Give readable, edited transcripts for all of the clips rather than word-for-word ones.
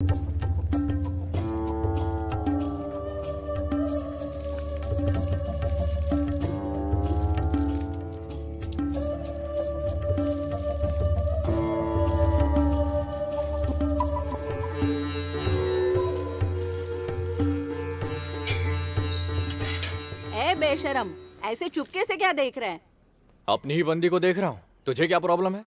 ए बेशरम, ऐसे चुपके से क्या देख रहे हैं? अपनी ही बंदी को देख रहा हूँ। तुझे क्या प्रॉब्लम है?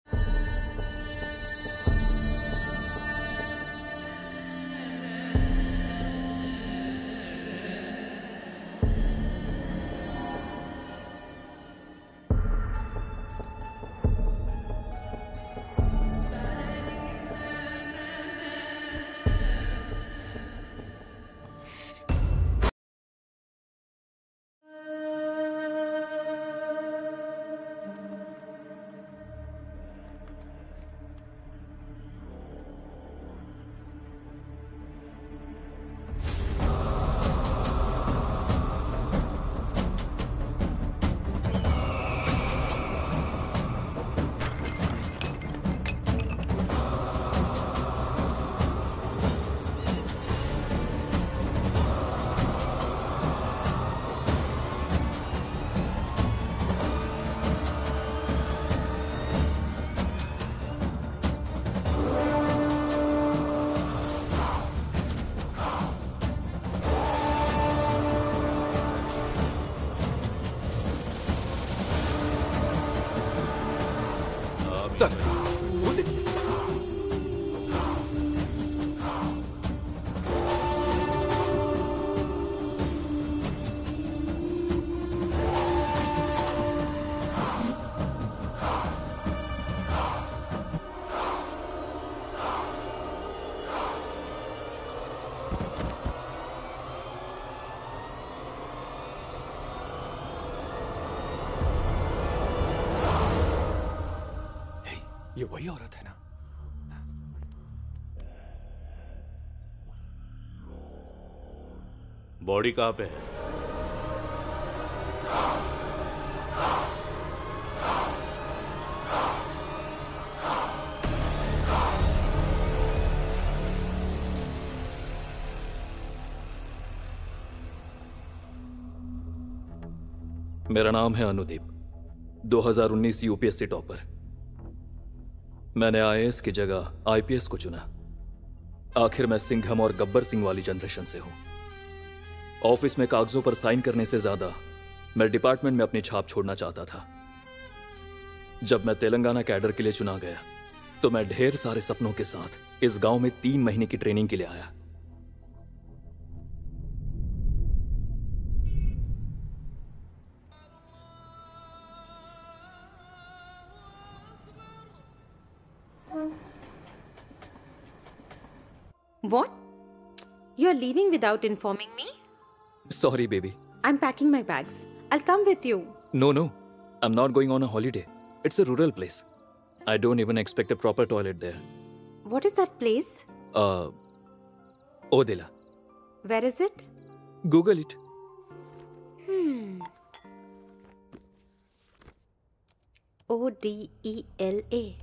ये वही औरत है ना? बॉडी कहाँ पे है? मेरा नाम है अनुदीप, 2019 यूपीएससी टॉपर। मैंने आईएएस की जगह आईपीएस को चुना। आखिर मैं सिंघम और गब्बर सिंह वाली जनरेशन से हूं। ऑफिस में कागजों पर साइन करने से ज्यादा मैं डिपार्टमेंट में अपनी छाप छोड़ना चाहता था। जब मैं तेलंगाना कैडर के लिए चुना गया तो मैं ढेर सारे सपनों के साथ इस गांव में 3 महीने की ट्रेनिंग के लिए आया। What? You're leaving without informing me? Sorry, baby. I'm packing my bags. I'll come with you. No, I'm not going on a holiday. It's a rural place. I don't even expect a proper toilet there. What is that place? Odela. Where is it? Google it. Odela.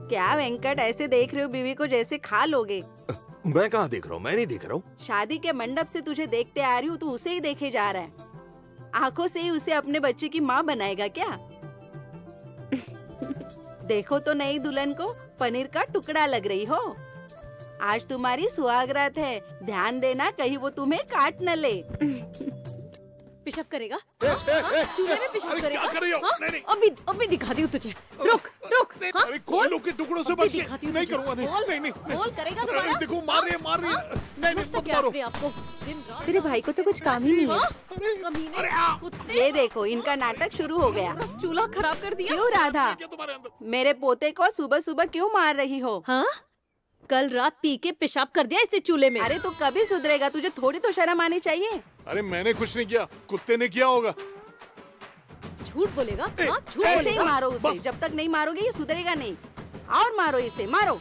क्या वेंकट ऐसे देख रहे हो बीवी को जैसे खा लोगे? मैं कहाँ देख रहा हूँ, मैं नहीं देख रहा हूँ। शादी के मंडप से तुझे देखते आ रही हूँ, तू उसे ही देखे जा रहा है। आंखों से ही उसे अपने बच्चे की माँ बनाएगा क्या? देखो तो नई दुल्हन को पनीर का टुकड़ा लग रही हो। आज तुम्हारी सुहागरात है, ध्यान देना कहीं वो तुम्हें काट न ले। पिशअप करेगा? चूल्हे में पिशअप करेगा? क्या कर रही हो? हाँ? नहीं, नहीं। अभी दिखाती हूँ तुझे। रुक रुक। हाँ? अरे कोयलों के टुकड़ों से बच के नहीं करूँगा, नहीं। बोल करेगा अरे दोबारा? देखो मार रही है। नहीं समझता मत क्या मारो। अपने आप को? दिन रात तेरे भाई को तो कुछ काम ही नहीं है। कमीने, कुत्ते। ये देखो इनका नाटक शुरू हो गया। चूल्हा खराब कर दिया। क्यों राधा, क्या तुम्हारे अंदर? मेरे पोते को सुबह सुबह क्यों मार रही हो? हाँ? कल रात पी के पेशाब कर दिया इसने चूल्हे में। अरे तू कभी सुधरेगा? तुझे थोड़ी तो शर्म आनी चाहिए। अरे मैंने कुछ नहीं किया, कुत्ते ने किया होगा। झूठ बोलेगा? हाँ? झूठ ऐसे ही बोलेगा? मारो उसे, बस। जब तक नहीं मारोगे ये सुधरेगा नहीं। और मारो इसे, मारो।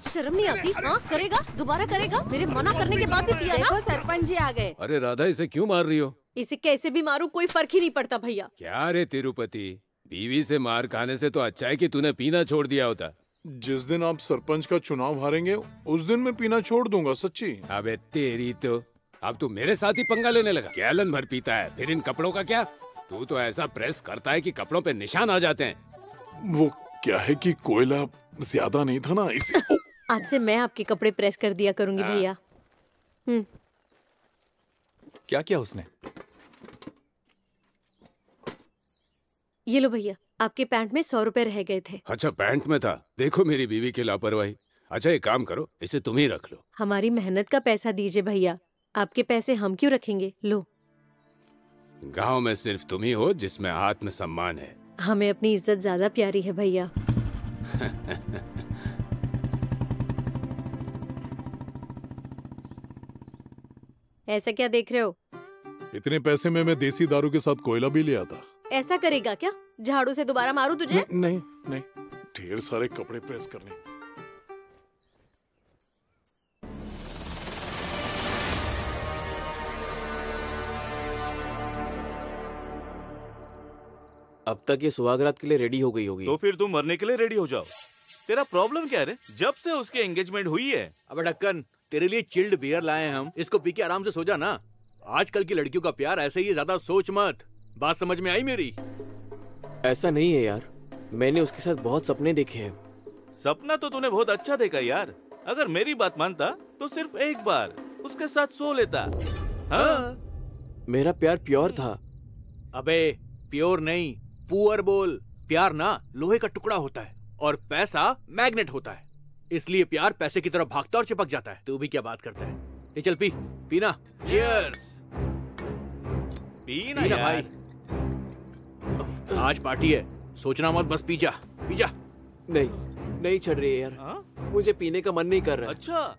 शर्म नहीं आती? हाँ? करेगा? दोबारा करेगा? मेरे मना करने के बाद भी पिया ना? देखो सरपंच जी आ गए। अरे राधा, इसे क्यों मार रही हो? इसे कैसे भी मारू कोई फर्क ही नहीं पड़ता भैया। क्या रे तिरुपति, बीवी से मार खाने से तो अच्छा है कि तूने पीना छोड़ दिया होता। जिस दिन आप सरपंच का चुनाव हारेंगे उस दिन मैं पीना छोड़ दूंगा, सच्ची। अबे तेरी तो, अब तू मेरे साथ ही पंगा लेने लगा। गैलन भर पीता है, फिर इन कपड़ों का क्या? तू तो ऐसा प्रेस करता है कि कपड़ों पे निशान आ जाते हैं। वो क्या है कि कोयला ज्यादा नहीं था ना, इसी आज से मैं आपके कपड़े प्रेस कर दिया करूंगी भैया। क्या किया उसने? ये लो भैया, आपके पैंट में 100 रुपए रह गए थे। अच्छा पैंट में था? देखो मेरी बीवी की लापरवाही। अच्छा एक काम करो, इसे तुम ही रख लो। हमारी मेहनत का पैसा दीजिए भैया, आपके पैसे हम क्यों रखेंगे? लो। गांव में सिर्फ तुम ही हो जिसमें आत्मसम्मान है। हमें अपनी इज्जत ज्यादा प्यारी है भैया। ऐसा क्या देख रहे हो? इतने पैसे में मैं देसी दारू के साथ कोयला भी ले आता। ऐसा करेगा क्या? झाड़ू से दोबारा मारू तुझे? नहीं, ढेर सारे कपड़े प्रेस करने। अब तक ये सुहागरात के लिए रेडी हो गई होगी। तो फिर तुम मरने के लिए रेडी हो जाओ। तेरा प्रॉब्लम क्या है रे? जब से उसकी एंगेजमेंट हुई है। अबे ढक्कन, तेरे लिए चिल्ड बियर लाए हैं हम, इसको पी के आराम से सो जा ना। आजकल की लड़कियों का प्यार ऐसे ही है, ज्यादा सोच मत। बात समझ में आई मेरी? ऐसा नहीं है यार, मैंने उसके साथ बहुत सपने देखे हैं। सपना तो तूने बहुत अच्छा देखा यार। अगर मेरी बात मानता तो सिर्फ एक बार उसके साथ सो लेता। हाँ? मेरा प्यार प्योर था। अबे प्योर नहीं, पुअर बोल। प्यार ना लोहे का टुकड़ा होता है और पैसा मैग्नेट होता है, इसलिए प्यार पैसे की तरफ भागता और चिपक जाता है। तू भी क्या बात करता है? ये चल पी, पीना। चीयर्स। पीना पीना यार। भाई, आज पार्टी है, सोचना मत, बस पी जा, पी जा। नहीं चढ़ रही है यार। हाँ? मुझे पीने का मन नहीं कर रहा है। अच्छा,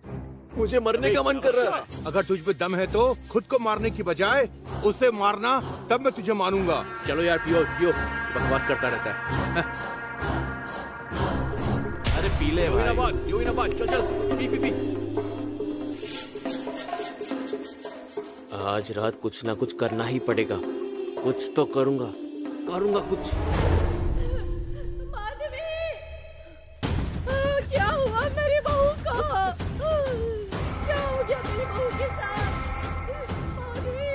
मुझे मरने का मन कर रहा है। अगर तुझ पे दम है तो खुद को मारने की बजाय उसे मारना, तब मैं तुझे मानूंगा। चलो यार पियो पियो, बकवास करता रहता है। अरे पी ले भाई। यो ना बात, चल चल पी पी पी। आज रात कुछ ना कुछ करना ही पड़ेगा। कुछ तो करूंगा कुछ। क्या हुआ मेरी बहू को? क्या हो गया मेरी बहू के साथ? माधवी,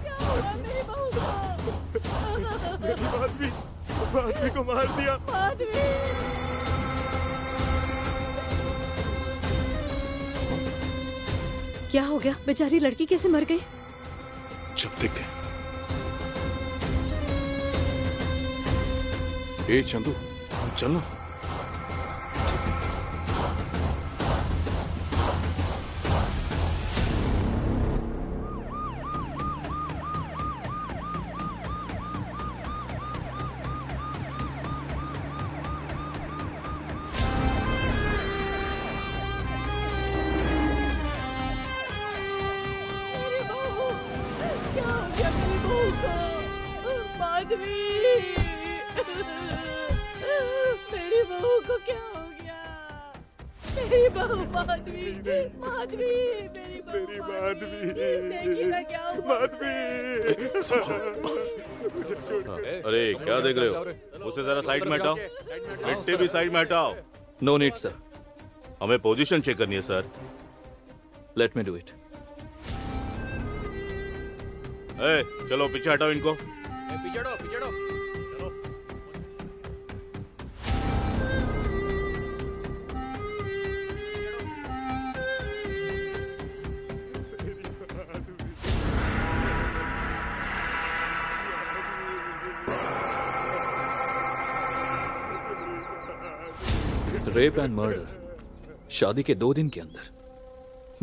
क्या हुआ मेरी बहू को? माधवी को मार दिया। माधवी, क्या हो गया? बेचारी लड़की कैसे मर गई? जब देखते हैं। ए चंदू, चल ना। मेरी बहू माधवी, माधवी, मेरी बहू माधवी, देखिए ना क्या हुआ उसे। अरे क्या देख रहे हो? उसे जरा साइड में हटाओ, मिट्टी भी साइड में हटाओ। नो नीड सर, हमें पोजीशन चेक करनी है sir. Let me do it. चलो पीछे हटाओ इनको। पीछे हटो, पीछे हटो। चलो। रेप एंड मर्डर शादी के 2 दिन के अंदर।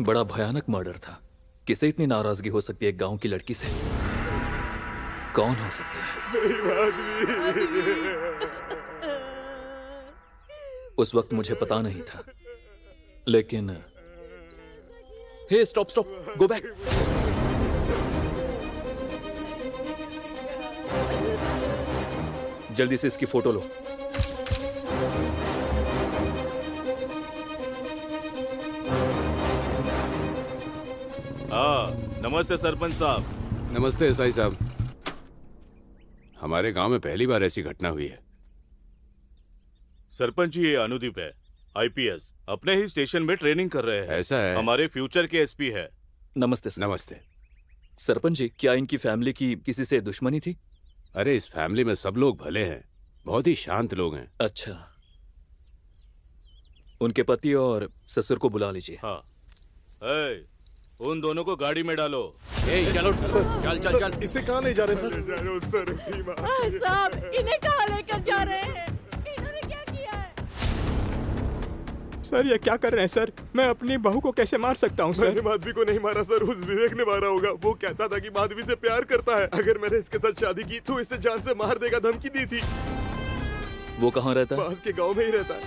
बड़ा भयानक मर्डर था। किसे इतनी नाराजगी हो सकती है एक गांव की लड़की से? कौन हो सकता है? उस वक्त मुझे पता नहीं था, लेकिन हे स्टॉप स्टॉप, गो बैक। जल्दी से इसकी फोटो लो। नमस्ते सरपंच साहब। नमस्ते एसआई साहब। हमारे गांव में पहली बार ऐसी घटना हुई है। सरपंच जी, ये अनुदीप है, आईपीएस, अपने ही स्टेशन में ट्रेनिंग कर रहे हैं। ऐसा है? हमारे फ्यूचर के एसपी है। नमस्ते सर। नमस्ते। सरपंच जी, क्या इनकी फैमिली की किसी से दुश्मनी थी? अरे इस फैमिली में सब लोग भले हैं, बहुत ही शांत लोग हैं। अच्छा, उनके पति और ससुर को बुला लीजिए। हाँ। उन दोनों को गाड़ी में डालो। चलो सर, चल चल चल। इसे कहाँ ले जा रहे सर? साहब, इन्हें कहाँ लेकर जा रहे हैं? इन्होंने क्या किया है? सर ये क्या कर रहे हैं सर? मैं अपनी बहू को कैसे मार सकता हूँ सर? मैंने माधवी को नहीं मारा सर, उस विवेक ने मारा होगा। वो कहता था कि माधवी से प्यार करता है, अगर मैंने इसके साथ शादी की तो इसे जान से मार देगा, धमकी दी थी। वो कहाँ रहता है? पास के गांव में ही रहता है।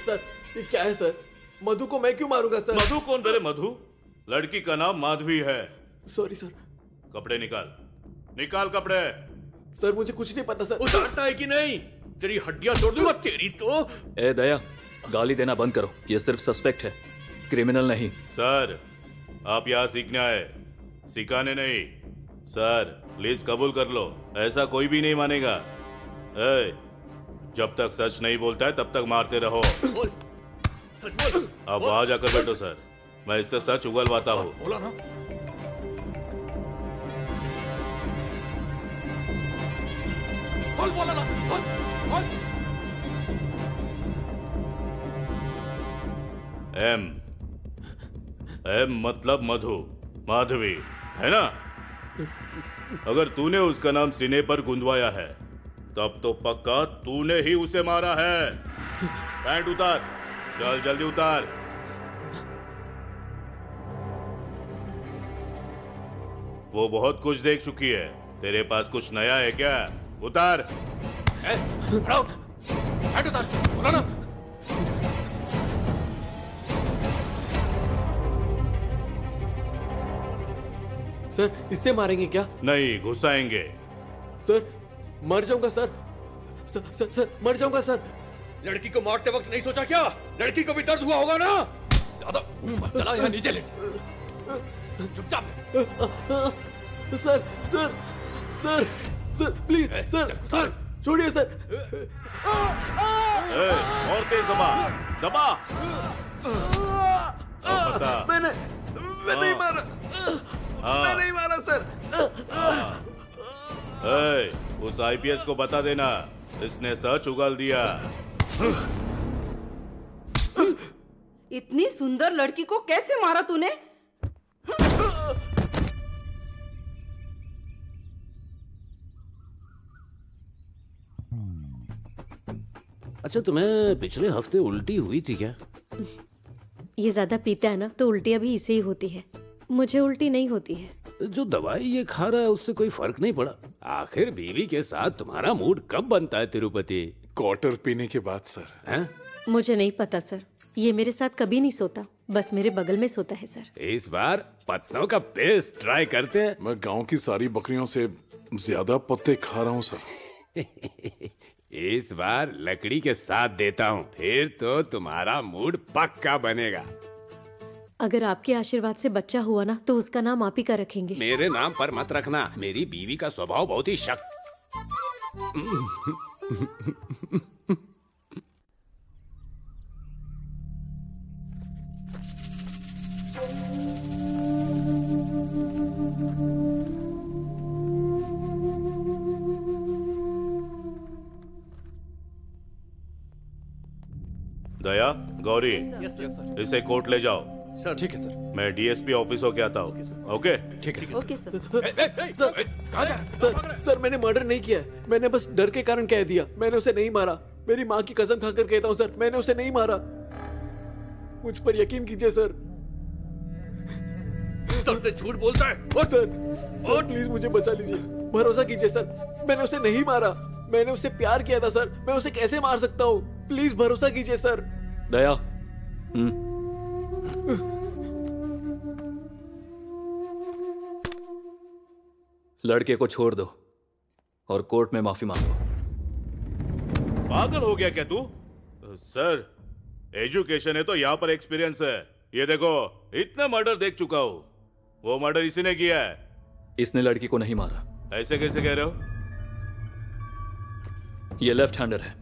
सर ये क्या है सर? मधु को मैं क्यों मारूंगा सर? मधु कौन? तेरे मधु? लड़की का नाम माधवी है। Sorry sir. कपड़े निकाल, निकाल कपड़े। सर मुझे कुछ नहीं पता सर। उतारता है कि नहीं? तेरी हड्डियां तोड़ दूंगा तेरी तो। ए दया, गाली देना बंद करो। ये सिर्फ सस्पेक्ट है, क्रिमिनल नहीं। सर, आप यहाँ सीखने आए, सिखाने नहीं। सर प्लीज कबूल कर लो, ऐसा कोई भी नहीं मानेगा। जब तक सच नहीं बोलता है तब तक मारते रहो। बोल, सच बोल। अब वहां जाकर बैठो सर, मैं इससे सच उगलवाता हूँ। बोला ना। बोल, बोला ना। बोल, बोल। एम मतलब मधु, माधवी है ना? अगर तूने उसका नाम सीने पर गुंदवाया है तब तो पक्का तूने ही उसे मारा है। पैंट उतार, चल जल्दी उतार। वो बहुत कुछ देख चुकी है, तेरे पास कुछ नया है क्या? उतार। पैंट उतार, बोला ना। सर इससे मारेंगे क्या? नहीं, घुसाएंगे। सर मर जाऊंगा सर। सर मर जाऊंगा सर। लड़की को मारते वक्त नहीं सोचा क्या? लड़की को भी दर्द हुआ होगा ना? ज्यादा मत चला, यहाँ नीचे लेट। चुपचाप। Sir sir sir sir please sir sir छोड़िए सर। और तेज दबा, दबा। मैं नहीं मारा। मैं नहीं मारा सर। उस आईपीएस को बता देना, इसने सच उगल दिया। इतनी सुंदर लड़की को कैसे मारा तूने? अच्छा, तुम्हें पिछले हफ्ते उल्टी हुई थी क्या? ये ज्यादा पीता है ना, तो उल्टियां भी इसे ही होती है। मुझे उल्टी नहीं होती है। जो दवाई ये खा रहा है उससे कोई फर्क नहीं पड़ा? आखिर बीवी के साथ तुम्हारा मूड कब बनता है तिरुपति? क्वार्टर पीने के बाद सर। हैं? मुझे नहीं पता सर, ये मेरे साथ कभी नहीं सोता। बस मेरे बगल में सोता है सर। इस बार पत्तों का पेस्ट ट्राई करते हैं। मैं गांव की सारी बकरियों से ज्यादा पत्ते खा रहा हूँ सर। इस बार लकड़ी के साथ देता हूँ, फिर तो तुम्हारा मूड पक्का बनेगा। अगर आपके आशीर्वाद से बच्चा हुआ ना तो उसका नाम आप ही का रखेंगे। मेरे नाम पर मत रखना, मेरी बीवी का स्वभाव बहुत ही शक। दया, गौरी, यस सर। इसे कोर्ट ले जाओ। सर ठीक है सर। मैं डीएसपी ऑफिस होके आता हूँ। ओके? ठीक है ओके सर। सर मैंने मर्डर नहीं किया है। मैंने बस डर के कारण कह दिया। मैंने उसे नहीं मारा। मेरी माँ की कसम खाकर कहता हूँ सर, मैंने उसे नहीं मारा। मुझ पर यकीन कीजिए सर। सर से झूठ बोलता है। ओ सर प्लीज मुझे बचा लीजिए, भरोसा कीजिए सर। मैंने उसे नहीं मारा, मैंने उससे प्यार किया था सर। मैं उसे कैसे मार सकता हूँ? प्लीज भरोसा कीजिए सर। दया, लड़के को छोड़ दो और कोर्ट में माफी मांगो। पागल हो गया क्या तू? सर, एजुकेशन है तो यहाँ पर एक्सपीरियंस है। ये देखो, इतने मर्डर देख चुका हूँ। वो मर्डर इसी ने किया है। इसने लड़की को नहीं मारा। ऐसे कैसे कह रहे हो? ये लेफ्ट हैंडर है,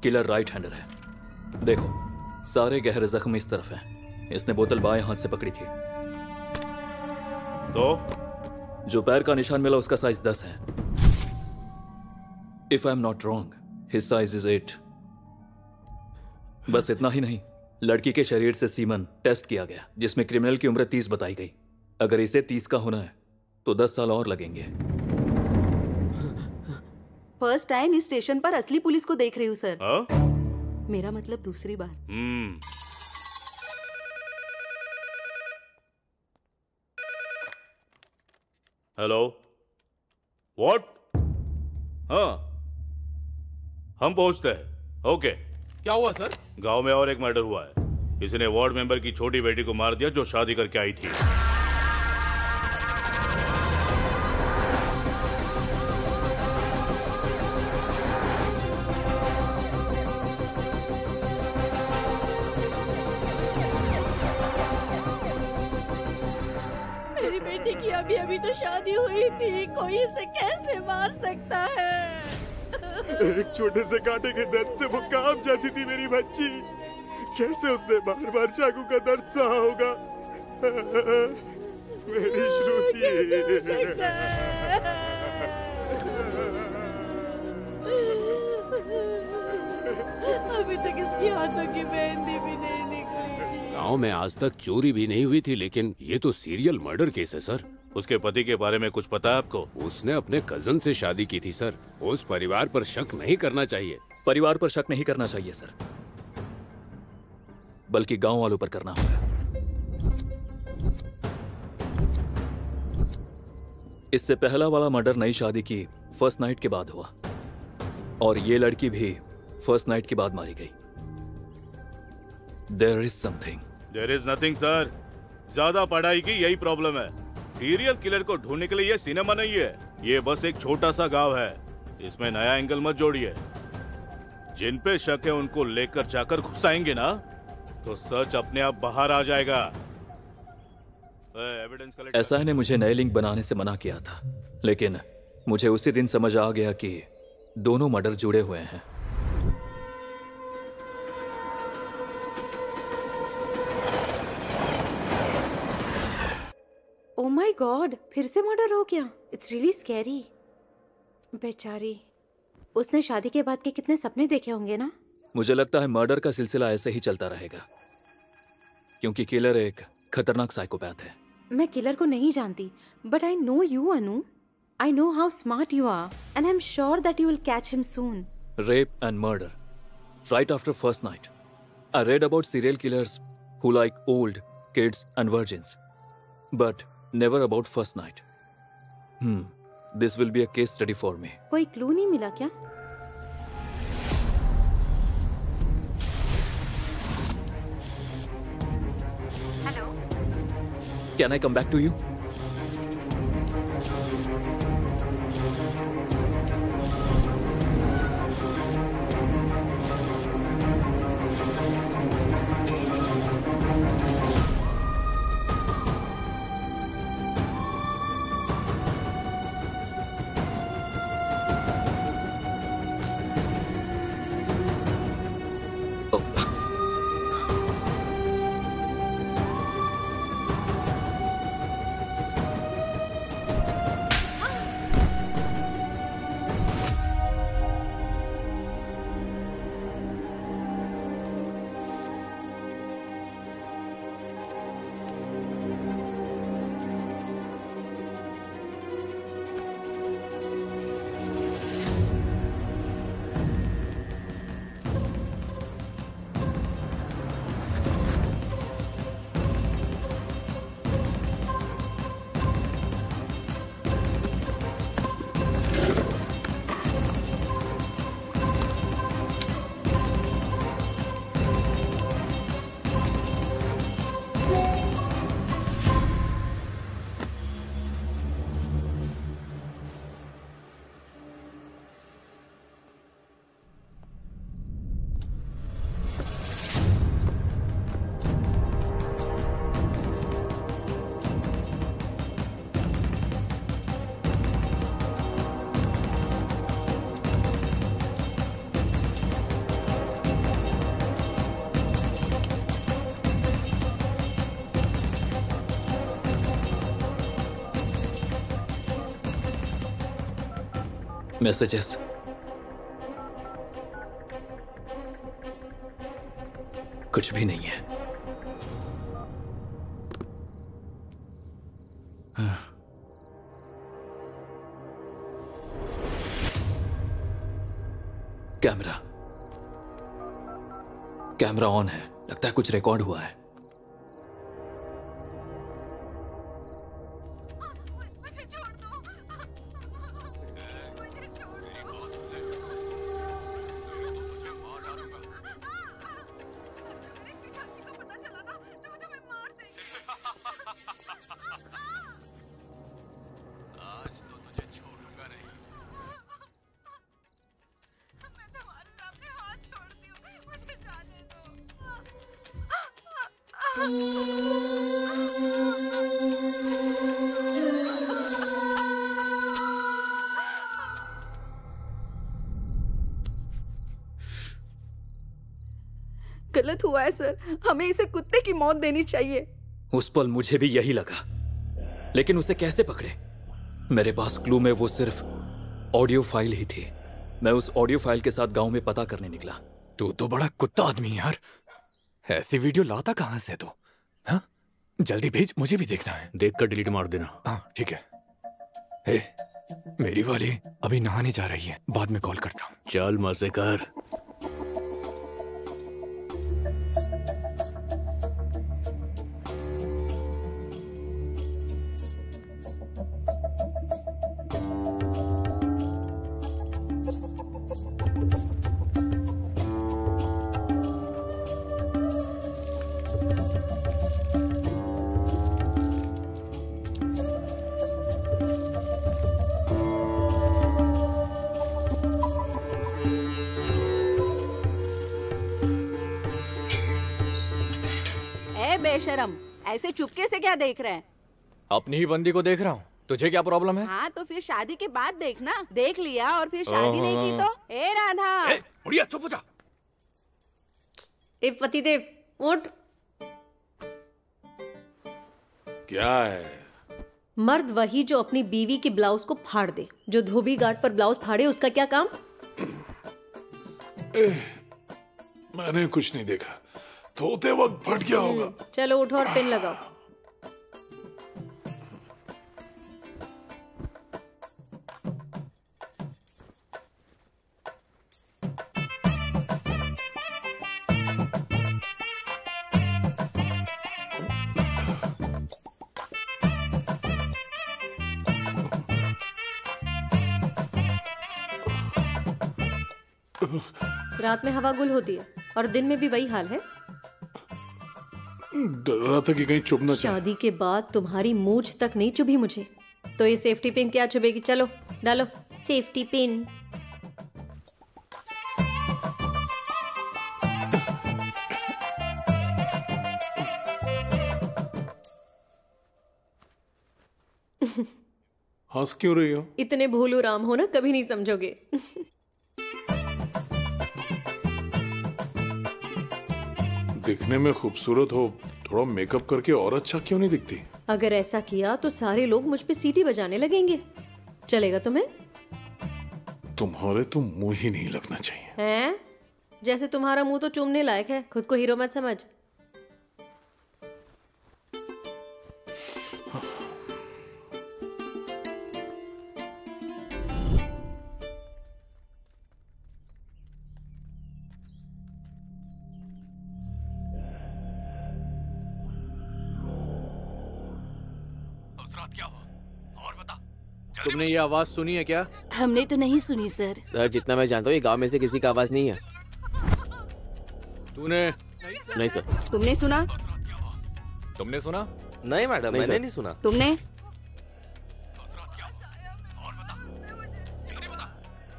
किलर राइट हैंडर है। देखो, सारे गहरे जख्म इस तरफ हैं। इसने बोतल बाएं हाथ से पकड़ी थी। तो जो पैर का निशान मिला उसका साइज 10 है। If I am not wrong, his size is 8। बस इतना ही नहीं, लड़की के शरीर से सीमन टेस्ट किया गया जिसमें क्रिमिनल की उम्र 30 बताई गई। अगर इसे 30 का होना है तो 10 साल और लगेंगे। फर्स्ट टाइम इस स्टेशन पर असली पुलिस को देख रही हूँ सर। मेरा मतलब दूसरी बार। Hello, what? हाँ, हम पहुंचते हैं। ओके। क्या हुआ सर? गांव में और एक मर्डर हुआ है। किसी ने वार्ड मेंबर की छोटी बेटी को मार दिया जो शादी करके आई थी। मेरी बेटी की अभी अभी तो शादी हुई थी, कोई इसे कैसे मार सकता है? एक छोटे से कांटे के दर्द से वो कांप जाती थी मेरी बच्ची। कैसे उसने बार बार चाकू का दर्द सहा होगा। मेरी श्रुति। अभी तक इसकी हाथों की मेहंदी भी नहीं निकली जी। गांव में आज तक चोरी भी नहीं हुई थी, लेकिन ये तो सीरियल मर्डर केस है सर। उसके पति के बारे में कुछ पता है आपको? उसने अपने कजन से शादी की थी सर। उस परिवार पर शक नहीं करना चाहिए। परिवार पर शक नहीं करना चाहिए सर, बल्कि गांव वालों पर करना होगा। इससे पहला वाला मर्डर नई शादी की फर्स्ट नाइट के बाद हुआ और ये लड़की भी फर्स्ट नाइट के बाद मारी गई। There is something. There is nothing sir. ज्यादा पढ़ाई की यही प्रॉब्लम है। सीरियल किलर को ढूंढने के लिए ये सिनेमा नहीं है, ये बस एक छोटा सा गांव है। इसमें नया एंगल मत जोड़िए। जिन पे शक है उनको लेकर जाकर घुसाएंगे ना तो सच अपने आप बाहर आ जाएगा। Evidence collect. एसआई ने मुझे नए लिंक बनाने से मना किया था, लेकिन मुझे उसी दिन समझ आ गया कि दोनों मर्डर जुड़े हुए हैं। ओह माय गॉड, फिर से मर्डर हो गया। It's really scary. बेचारी, उसने शादी के बाद के कितने सपने देखे होंगे ना। मुझे लगता है मर्डर का सिलसिला ऐसे ही चलता रहेगा, क्योंकि किलर एक खतरनाक साइकोपैथ है। मैं किलर को नहीं जानती, but I know you Anu. I know how smart you are and I am sure that you will catch him soon. Rape and murder right after first night. I read about serial killers who like old kids and virgins, but never about first night. This will be a case study for me. कोई clue नहीं मिला क्या? Can I come back to you? Messages कुछ भी नहीं है। Camera on है, लगता है कुछ रिकॉर्ड हुआ है। गलत हुआ है सर, हमें इसे कुत्ते की मौत देनी चाहिए। उस पल मुझे भी यही लगा, लेकिन उसे कैसे पकड़े? मेरे पास क्लू में वो सिर्फ ऑडियो फाइल ही थी। मैं उस ऑडियो फाइल के साथ गांव में पता करने निकला। तू तो बड़ा कुत्ता आदमी है यार, ऐसी वीडियो लाता कहां से तू? हाँ, जल्दी भेज, मुझे भी देखना है। देख कर डिलीट मार देना। हाँ ठीक है। मेरी वाली अभी नहाने जा रही है, बाद में कॉल करता हूँ। चल मजे कर। बेशरम, ऐसे चुपके से क्या देख रहे हैं? अपनी ही बंदी को देख रहा हूँ, तुझे क्या प्रॉब्लम है? हाँ तो फिर शादी के बाद देखना। देख लिया और फिर शादी नहीं की तो? ए राधा, बुढ़िया चुप हो जा। ए पतिदेव उठ। क्या है? मर्द वही जो अपनी बीवी की ब्लाउज को फाड़ दे। जो धोबी घाट पर ब्लाउज फाड़े उसका क्या काम? मैंने कुछ नहीं देखा, धोते वक्त फट गया होगा। चलो उठो और पिन लगाओ। रात में हवा गुल होती है और दिन में भी वही हाल है। डर रहा था कि कहीं चुभ ना जाए। शादी के बाद तुम्हारी मूछ तक नहीं चुभी मुझे, तो ये सेफ्टी पिन क्या चुभेगी? चलो डालो सेफ्टी पिन। हंस क्यों रही हो? इतने भोलू राम हो ना, कभी नहीं समझोगे। दिखने में खूबसूरत हो, थोड़ा मेकअप करके और अच्छा क्यों नहीं दिखती? अगर ऐसा किया तो सारे लोग मुझ पे सीटी बजाने लगेंगे। चलेगा तुम्हें? तुम्हारे तो मुंह ही नहीं लगना चाहिए। हैं? जैसे तुम्हारा मुंह तो चूमने लायक है, खुद को हीरो मत समझ। तुमने ये आवाज सुनी है क्या? हमने तो नहीं सुनी सर। सर जितना मैं जानता हूँ ये गांव में से किसी का आवाज नहीं है। तूने? नहीं सर। तुमने सुना? तुमने सुना? नहीं मैडम, मैंने नहीं सुना। तुमने?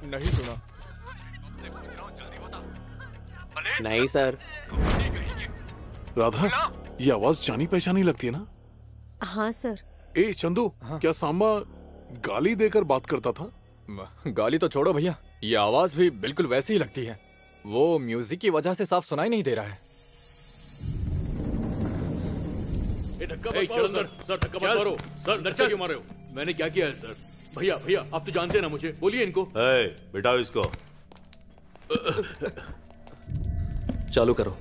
नहीं सुना। नहीं सर। राधा, ये आवाज जानी पहचानी लगती है ना? हाँ सर। ए चंदू, क्या सांबा गाली देकर बात करता था? गाली तो छोड़ो भैया, ये आवाज भी बिल्कुल वैसी ही लगती है। वो म्यूजिक की वजह से साफ सुनाई नहीं दे रहा है। चलो सर, सर धक्का मत मारो। सर अंदर क्यों मार रहे हो? मैंने क्या किया है सर? भैया भैया आप तो जानते हैं ना मुझे, बोलिए इनको। बिठाओ इसको। चालू करो।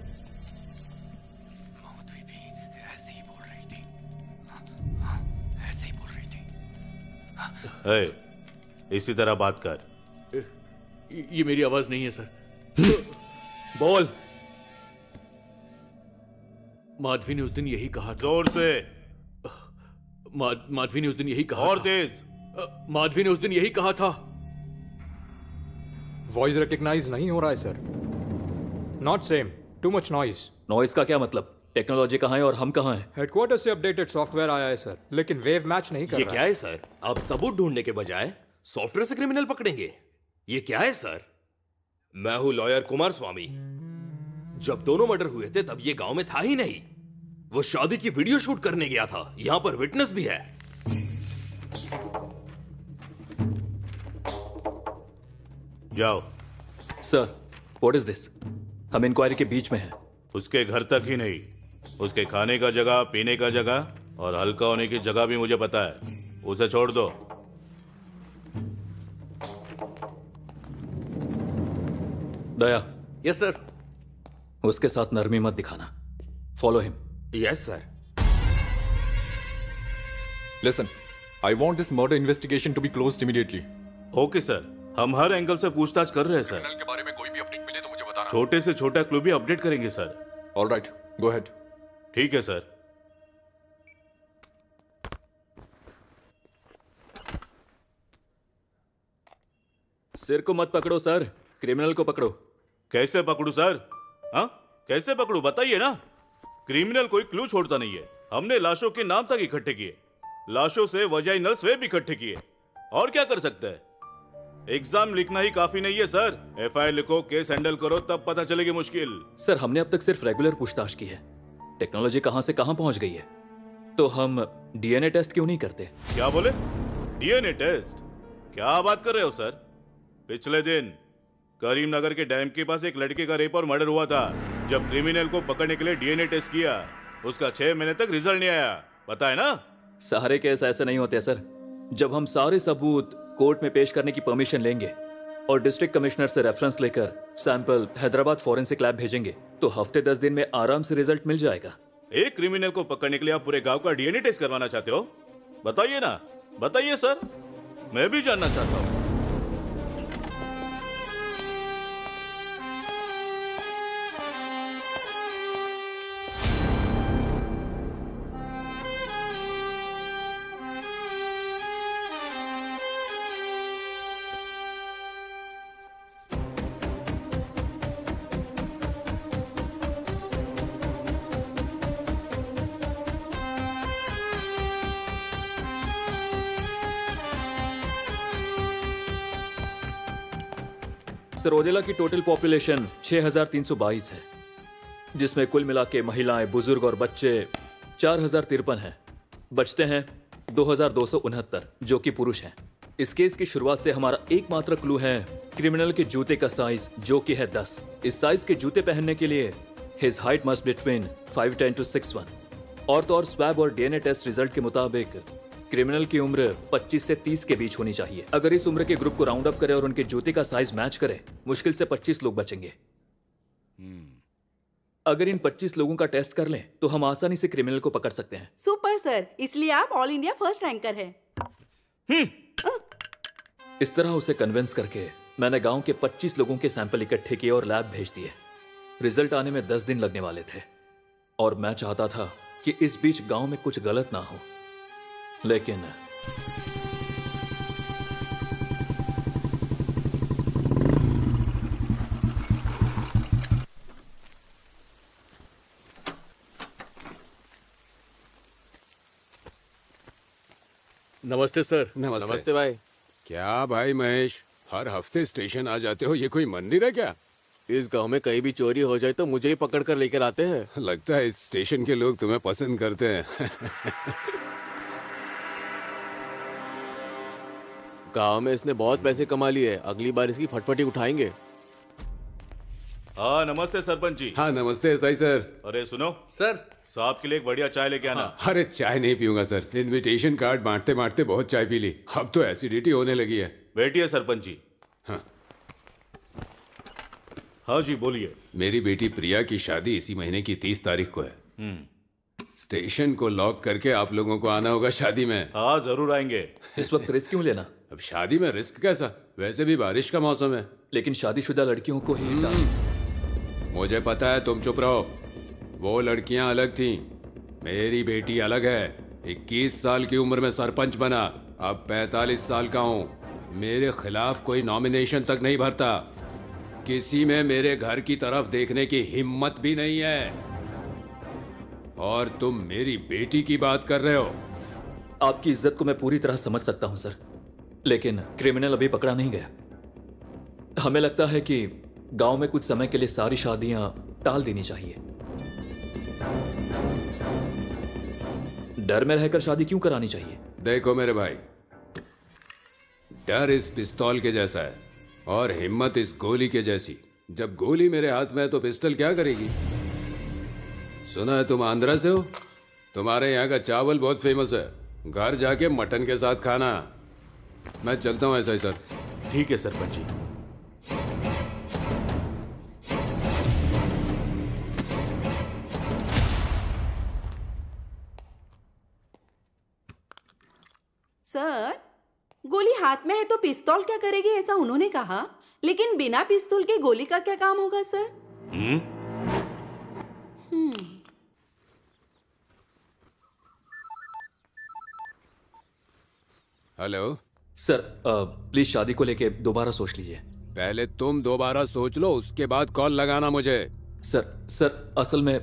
इसी तरह बात कर। ये मेरी आवाज नहीं है सर। बोल। माधवी ने उस दिन यही कहा था। जोर से। माधवी ने उस दिन यही कहा और था। तेज। माधवी ने उस दिन यही कहा था। वॉइस रिकॉग्नाइज नहीं हो रहा है sir. Not same, too much noise. Noise का क्या मतलब? टेक्नोलॉजी कहाँ है और हम कहाँ हैं? हेडक्वार्टर से अपडेटेड सॉफ्टवेयर आया है सर, लेकिन वेव मैच नहीं कर ये रहा। क्या है सर? आप सबूत ढूंढने के बजाय सॉफ्टवेयर से क्रिमिनल पकड़ेंगे? ये क्या है सर? मैं हूं लॉयर कुमार स्वामी। जब दोनों मर्डर हुए थे तब ये गांव में था ही नहीं। वो शादी की वीडियो शूट करने गया था। यहां पर विटनेस भी है। जाओ। Sir, what is this? हम इंक्वायरी के बीच में हैं। उसके घर तक ही नहीं, उसके खाने का जगह, पीने का जगह और हल्का होने की जगह भी मुझे पता है। उसे छोड़ दो। दया। Yes sir. उसके साथ नरमी मत दिखाना। Follow him. Yes sir. Listen, I want this murder investigation to be closed immediately. Okay sir, हम हर एंगल से पूछताछ कर रहे हैं सर। क्रिमिनल के बारे में कोई भी अपडेट मिले तो मुझे बताना। छोटे से छोटा क्लू भी अपडेट करेंगे sir. All right, go ahead. ठीक है सर। सिर को मत पकड़ो सर, क्रिमिनल को पकड़ो। कैसे पकड़ू सर? हाँ, कैसे पकड़ू बताइए ना। क्रिमिनल कोई क्लू छोड़ता नहीं है। हमने लाशों के नाम तक इकट्ठे किए, लाशों से वजाइनल स्वेब इकट्ठे किए। और क्या कर सकते हैं? एग्जाम लिखना ही काफी नहीं है सर। एफआईआर लिखो, केस हैंडल करो, तब पता चलेगी मुश्किल। सर, हमने अब तक सिर्फ रेगुलर पूछताछ की है। टेक्नोलॉजी कहां से कहां पहुंच गई है, तो हम डीएनए टेस्ट क्यों नहीं करते? क्या बोले? DNA test? क्या बात कर रहे हो सर? पिछले दिन करीमनगर के डैम के पास एक लड़के का रेप और मर्डर हुआ था। जब क्रिमिनल को पकड़ने के लिए डीएनए टेस्ट किया, उसका 6 महीने तक रिजल्ट नहीं आया। पता है ना? सारे केस ऐसे नहीं होते सर। जब हम सारे सबूत कोर्ट में पेश करने की परमिशन लेंगे और डिस्ट्रिक्ट कमिश्नर से रेफरेंस लेकर सैंपल हैदराबाद फॉरेंसिक लैब भेजेंगे, तो हफ्ते 10 दिन में आराम से रिजल्ट मिल जाएगा। एक क्रिमिनल को पकड़ने के लिए आप पूरे गांव का डीएनए टेस्ट करवाना चाहते हो? बताइए ना, बताइए सर, मैं भी जानना चाहता हूं। सरोदेला की टोटल पॉपुलेशन 6322 है, जिसमें कुल मिला के महिलाएं, बुजुर्ग और बच्चे 4053 हैं। बचते हैं 2269 जो कि पुरुष हैं। इस केस की शुरुआत से हमारा एकमात्र क्लू है क्रिमिनल के जूते का साइज, जो कि है 10। इस साइज के जूते पहनने के लिए his height must between 5'10" to 6'1". और तो और स्वैब और डीएनए टेस्ट रिजल्ट के मुताबिक क्रिमिनल की उम्र 25 से 30 के बीच होनी चाहिए। अगर इस उम्र के ग्रुप को राउंड अप करें और उनके जूते का साइज मैच करें, मुश्किल से 25 लोग बचेंगे। अगर इन 25 लोगों का टेस्ट कर लें तो हम आसानी से क्रिमिनल को पकड़ सकते हैं। सुपर सर, इसलिए आप ऑल इंडिया फर्स्ट रैंकर हैं। इस तरह उसे कन्विंस करके मैंने गांव के 25 लोगों के सैंपल इकट्ठे किए और लैब भेज दिए। रिजल्ट आने में 10 दिन लगने वाले थे और मैं चाहता था कि इस बीच गांव में कुछ गलत ना हो, लेकिन नमस्ते सर। नमस्ते भाई। क्या भाई महेश, हर हफ्ते स्टेशन आ जाते हो? ये कोई मंदिर है क्या? इस गांव में कहीं भी चोरी हो जाए तो मुझे ही पकड़ कर लेकर आते हैं। लगता है इस स्टेशन के लोग तुम्हें पसंद करते हैं। गांव में इसने बहुत पैसे कमा लिए, अगली बार इसकी फटफटी उठाएंगे। हाँ नमस्ते सरपंच जी। हाँ नमस्ते एसआई सर। अरे सुनो सर, साहब के लिए एक बढ़िया चाय लेके आना। अरे चाय नहीं पीऊंगा सर, इनविटेशन कार्ड बांटते बांटते बहुत चाय पी ली, अब तो एसिडिटी होने लगी है। बैठिए सरपंच जी। हाँ हाँ जी बोलिए। मेरी बेटी प्रिया की शादी इसी महीने की 30 तारीख को है। स्टेशन को लॉक करके आप लोगों को आना होगा शादी में। हाँ जरूर आएंगे। इस वक्त रिस्क क्यों लेना? अब शादी में रिस्क कैसा, वैसे भी बारिश का मौसम है। लेकिन शादीशुदा लड़कियों को ही मुझे पता है, तुम चुप रहो। वो लड़कियां अलग थीं, मेरी बेटी अलग है। 21 साल की उम्र में सरपंच बना, अब 45 साल का हूँ। मेरे खिलाफ कोई नॉमिनेशन तक नहीं भरता, किसी में मेरे घर की तरफ देखने की हिम्मत भी नहीं है। और तुम मेरी बेटी की बात कर रहे हो। आपकी इज्जत को मैं पूरी तरह समझ सकता हूं सर, लेकिन क्रिमिनल अभी पकड़ा नहीं गया। हमें लगता है कि गांव में कुछ समय के लिए सारी शादियां टाल देनी चाहिए। डर में रहकर शादी क्यों करानी चाहिए? देखो मेरे भाई, डर इस पिस्तौल के जैसा है और हिम्मत इस गोली के जैसी। जब गोली मेरे हाथ में है तो पिस्टल क्या करेगी? सुना है तुम आंध्रा से हो, तुम्हारे यहाँ का चावल बहुत फेमस है, घर जाके मटन के साथ खाना। मैं चलता हूँ ऐसा ही सर। ठीक है सरपंच जी। सर, गोली हाथ में है तो पिस्तौल क्या करेगी ऐसा उन्होंने कहा, लेकिन बिना पिस्तौल के गोली का क्या काम होगा सर? हेलो सर, प्लीज शादी को लेके दोबारा सोच लीजिए। पहले तुम दोबारा सोच लो, उसके बाद कॉल लगाना मुझे। सर असल में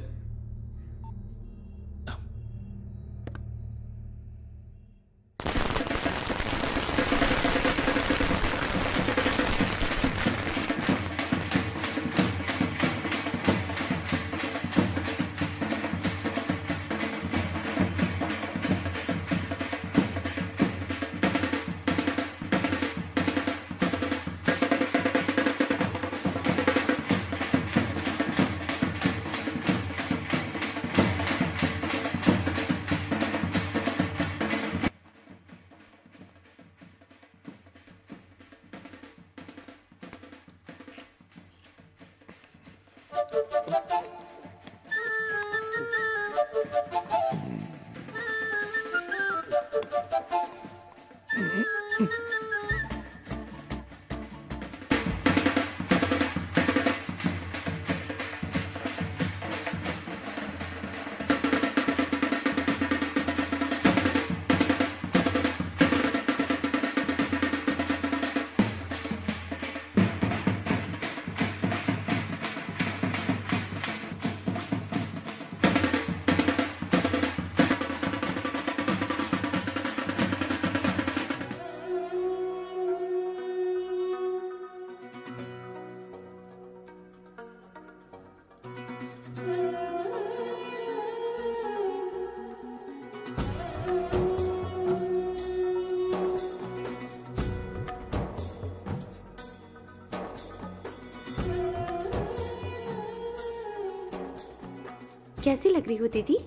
कैसी लग रही हो दीदी?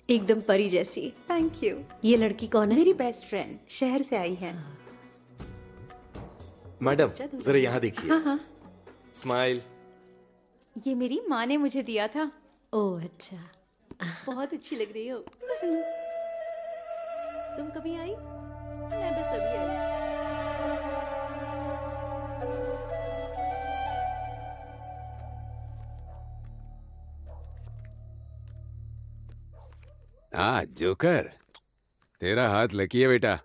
एकदम परी जैसी। Thank you. ये लड़की कौन है? मेरी बेस्ट फ्रेंड, शहर से आई है। मैडम जरा यहाँ देखिए। हाँ हाँ, स्माइल। ये मेरी माँ ने मुझे दिया था। ओह अच्छा। बहुत अच्छी लग रही हो। तुम कभी आई? मैं बस अभी आई। हाँ जोकर, तेरा हाथ लकी है बेटा।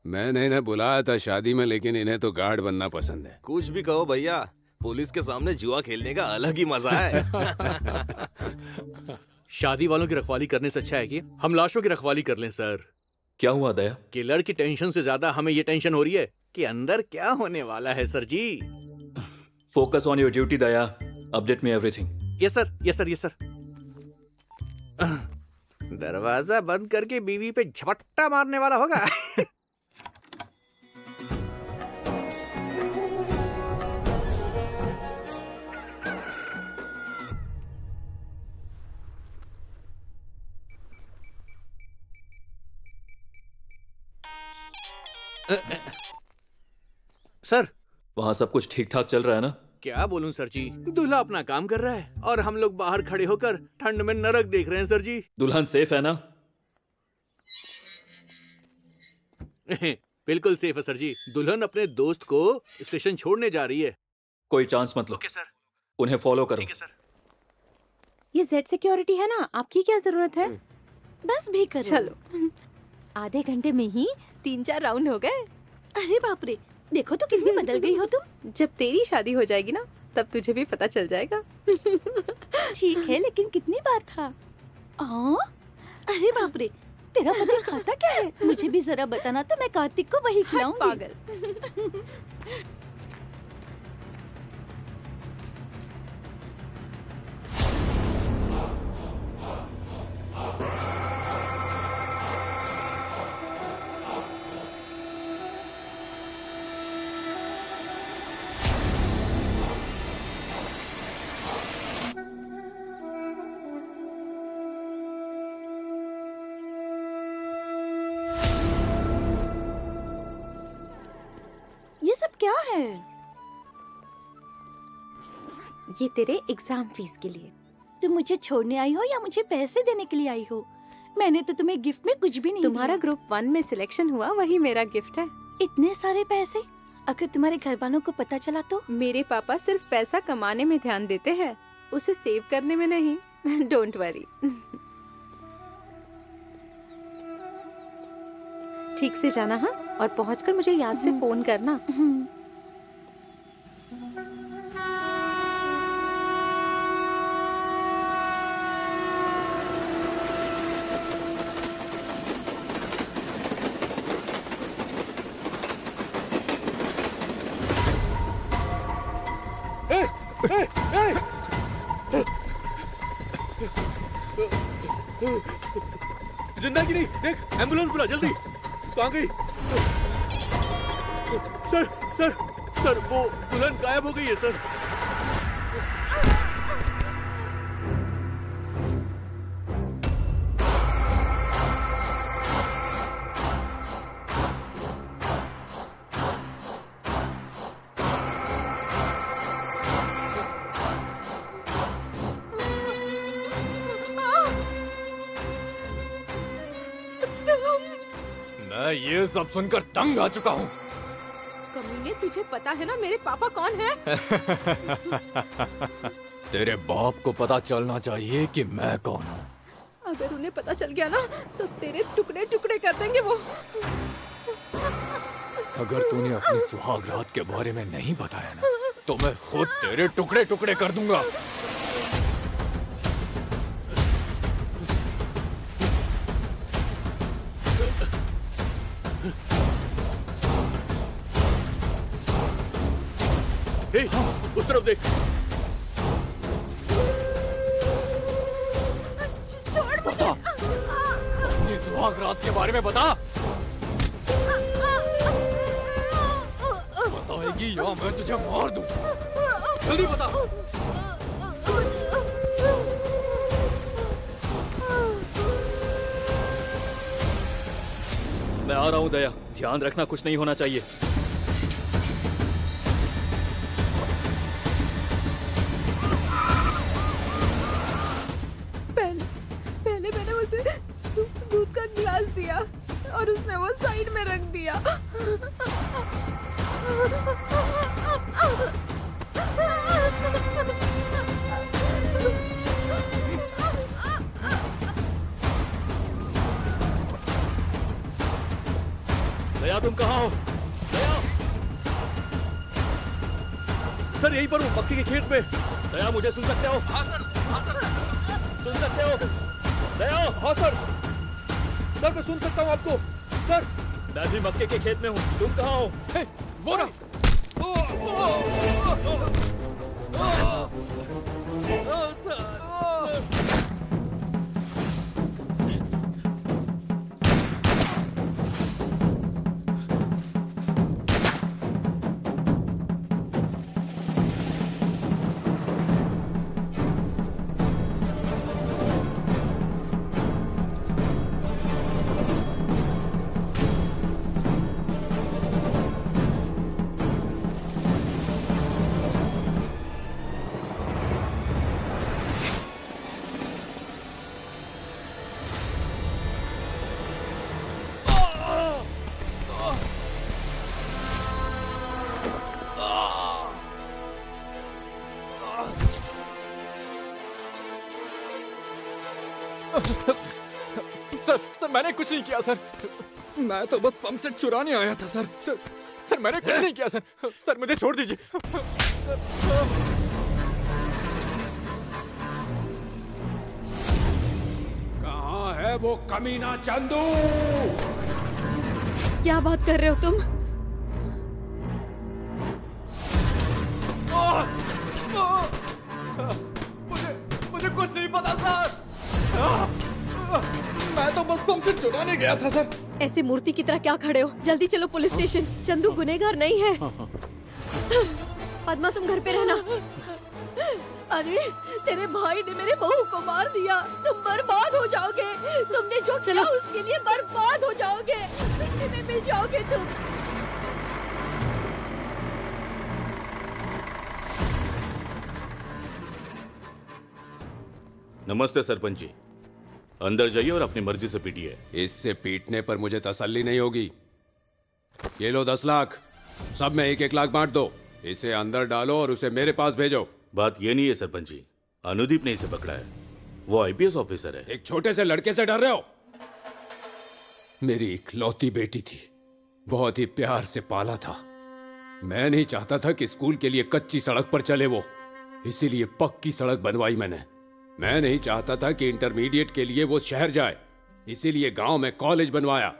मैंने इन्हें बुलाया था शादी में, लेकिन इन्हें तो गार्ड बनना पसंद है। कुछ भी कहो भैया, पुलिस के सामने जुआ खेलने का अलग ही मजा है। शादी वालों की रखवाली करने से अच्छा है कि हम लाशों की रखवाली कर लें सर। क्या हुआ दया? किलर की टेंशन से ज्यादा हमें ये टेंशन हो रही है कि अंदर क्या होने वाला है sir ji. Focus on your duty Daya. Update me everything. Yes sir, yes sir, yes sir. दरवाजा बंद करके बीवी पे झपट्टा मारने वाला होगा। सर, वहां सब कुछ ठीक ठाक चल रहा है ना? क्या बोलूं सर जी, दूल्हा अपना काम कर रहा है और हम लोग बाहर खड़े होकर ठंड में नरक देख रहे हैं सर जी। दुल्हन सेफ है ना? बिल्कुल सेफ है सर जी। दुल्हन अपने दोस्त को स्टेशन छोड़ने जा रही है। कोई चांस मत लो। Okay sir. उन्हें फॉलो करो। ठीक है सर। ये जेड सिक्योरिटी है ना, आपकी क्या जरूरत है? बस भी करो। चलो। आधे घंटे में ही 3-4 राउंड हो गए। अरे बाप रे, देखो तो कितनी बदल गई हो तुम। जब तेरी शादी हो जाएगी ना, तब तुझे भी पता चल जाएगा। ठीक है, लेकिन कितनी बार था? अरे बाप रे, तेरा पति खाता क्या है? मुझे भी जरा बताना तो मैं कार्तिक को वही खिलाऊंगी। पागल। ये सब क्या है? ये तेरे एग्जाम फीस के लिए। तुम मुझे छोड़ने आई हो या मुझे पैसे देने के लिए आई हो? मैंने तो तुम्हें गिफ्ट में कुछ भी नहीं तुम्हारा दिया। ग्रुप 1 में सिलेक्शन हुआ, वही मेरा गिफ्ट है। इतने सारे पैसे, अगर तुम्हारे घर वालों को पता चला तो? मेरे पापा सिर्फ पैसा कमाने में ध्यान देते हैं, उसे सेव करने में नहीं। Don't worry. ठीक से जाना हाँ, और पहुंचकर मुझे याद से फोन करना। जिंदा की नहीं, देख एम्बुलेंस बुला जल्दी। कहाँ गई? सर सर सर, वो दुल्हन गायब हो गई है सर। मैं ये सब सुनकर तंग आ चुका हूँ। कमीने, तुझे पता है ना मेरे पापा कौन है? तेरे बाप को पता चलना चाहिए कि मैं कौन हूँ। अगर उन्हें पता चल गया ना, तो तेरे टुकड़े टुकड़े कर देंगे वो। अगर तूने अपनी सुहाग रात के बारे में नहीं बताया ना, तो मैं खुद तेरे टुकड़े टुकड़े कर दूंगा। हे, उस तरफ देख। छोड़ मुझे। अपनी सुहाग रात के बारे में बता। बताएगी या मैं तुझे मार दूं। जल्दी बता। आ रहा हूं दया, ध्यान रखना कुछ नहीं होना चाहिए। पहले मैंने उसे दूध का गिलास दिया और उसने वो साइड में रख दिया। दया तुम कहाँ हो? दया! सर यहीं पर हूँ, मक्के के खेत में। दया मुझे सुन सकते हो? हाँ सर सुन सकते हो? दया! हाँ सर मैं सुन सकता हूँ आपको। सर मैं भी मक्के के खेत में हूँ, तुम कहाँ हो? वो ना सर मैंने कुछ नहीं किया सर। मैं तो बस पंप सेट चुराने आया था सर। सर मैंने कुछ नहीं किया सर मुझे छोड़ दीजिए। कहाँ है वो कमीना चंदू? क्या बात कर रहे हो तुम? मुझे कुछ नहीं पता सर। मैं तो बस पंप सेट चुराने गया था सर। ऐसे मूर्ति की तरह क्या खड़े हो? जल्दी चलो पुलिस स्टेशन। चंदू गुनहगार नहीं है। पद्मा तुम घर पे रहना। अरे तेरे भाई ने मेरे बहू को मार दिया, तुम बर्बाद हो जाओगे। तुमने जो किया उसके लिए बर्बाद हो जाओगे, मिट्टी में मिल जाओगे तुम। नमस्ते सरपंच जी, अंदर जाइए और अपनी मर्जी से पीटिए। इससे पीटने पर मुझे तसल्ली नहीं होगी। ये लो 10 लाख, सब में 1-1 लाख बांट दो। इसे अंदर डालो और उसे मेरे पास भेजो। बात ये नहीं है सरपंच जी, अनुदीप ने इसे पकड़ा है, वो आईपीएस ऑफिसर है। एक छोटे से लड़के से डर रहे हो? मेरी इकलौती बेटी थी, बहुत ही प्यार से पाला था। मैं नहीं चाहता था कि स्कूल के लिए कच्ची सड़क पर चले वो, इसीलिए पक्की सड़क बनवाई मैंने। मैं नहीं चाहता था कि इंटरमीडिएट के लिए वो शहर जाए, इसीलिए गांव में कॉलेज बनवाया।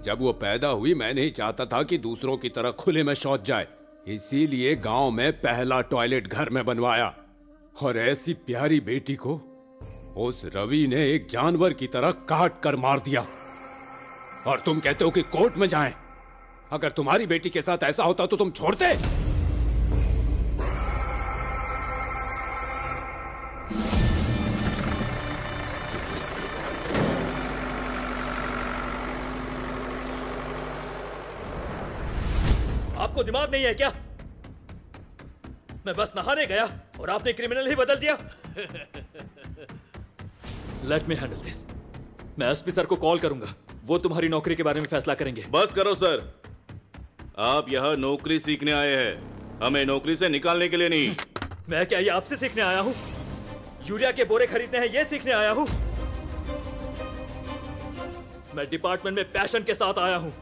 जब वो पैदा हुई मैं नहीं चाहता था कि दूसरों की तरह खुले में शौच जाए, इसीलिए गांव में पहला टॉयलेट घर में बनवाया। और ऐसी प्यारी बेटी को उस रवि ने एक जानवर की तरह काट कर मार दिया। और तुम कहते हो कि कोर्ट में जाएं? अगर तुम्हारी बेटी के साथ ऐसा होता तो तुम छोड़ते? आपको दिमाग नहीं है क्या? मैं बस नहाने गया और आपने क्रिमिनल ही बदल दिया। Let me handle this. मैं एसपी सर को कॉल करूंगा, वो तुम्हारी नौकरी के बारे में फैसला करेंगे। बस करो सर, आप यहाँ नौकरी सीखने आए हैं, हमें नौकरी से निकालने के लिए नहीं। मैं क्या ये आपसे सीखने आया हूँ? यूरिया के बोरे खरीदने हैं ये सीखने आया हूँ? मैं डिपार्टमेंट में पैशन के साथ आया हूँ।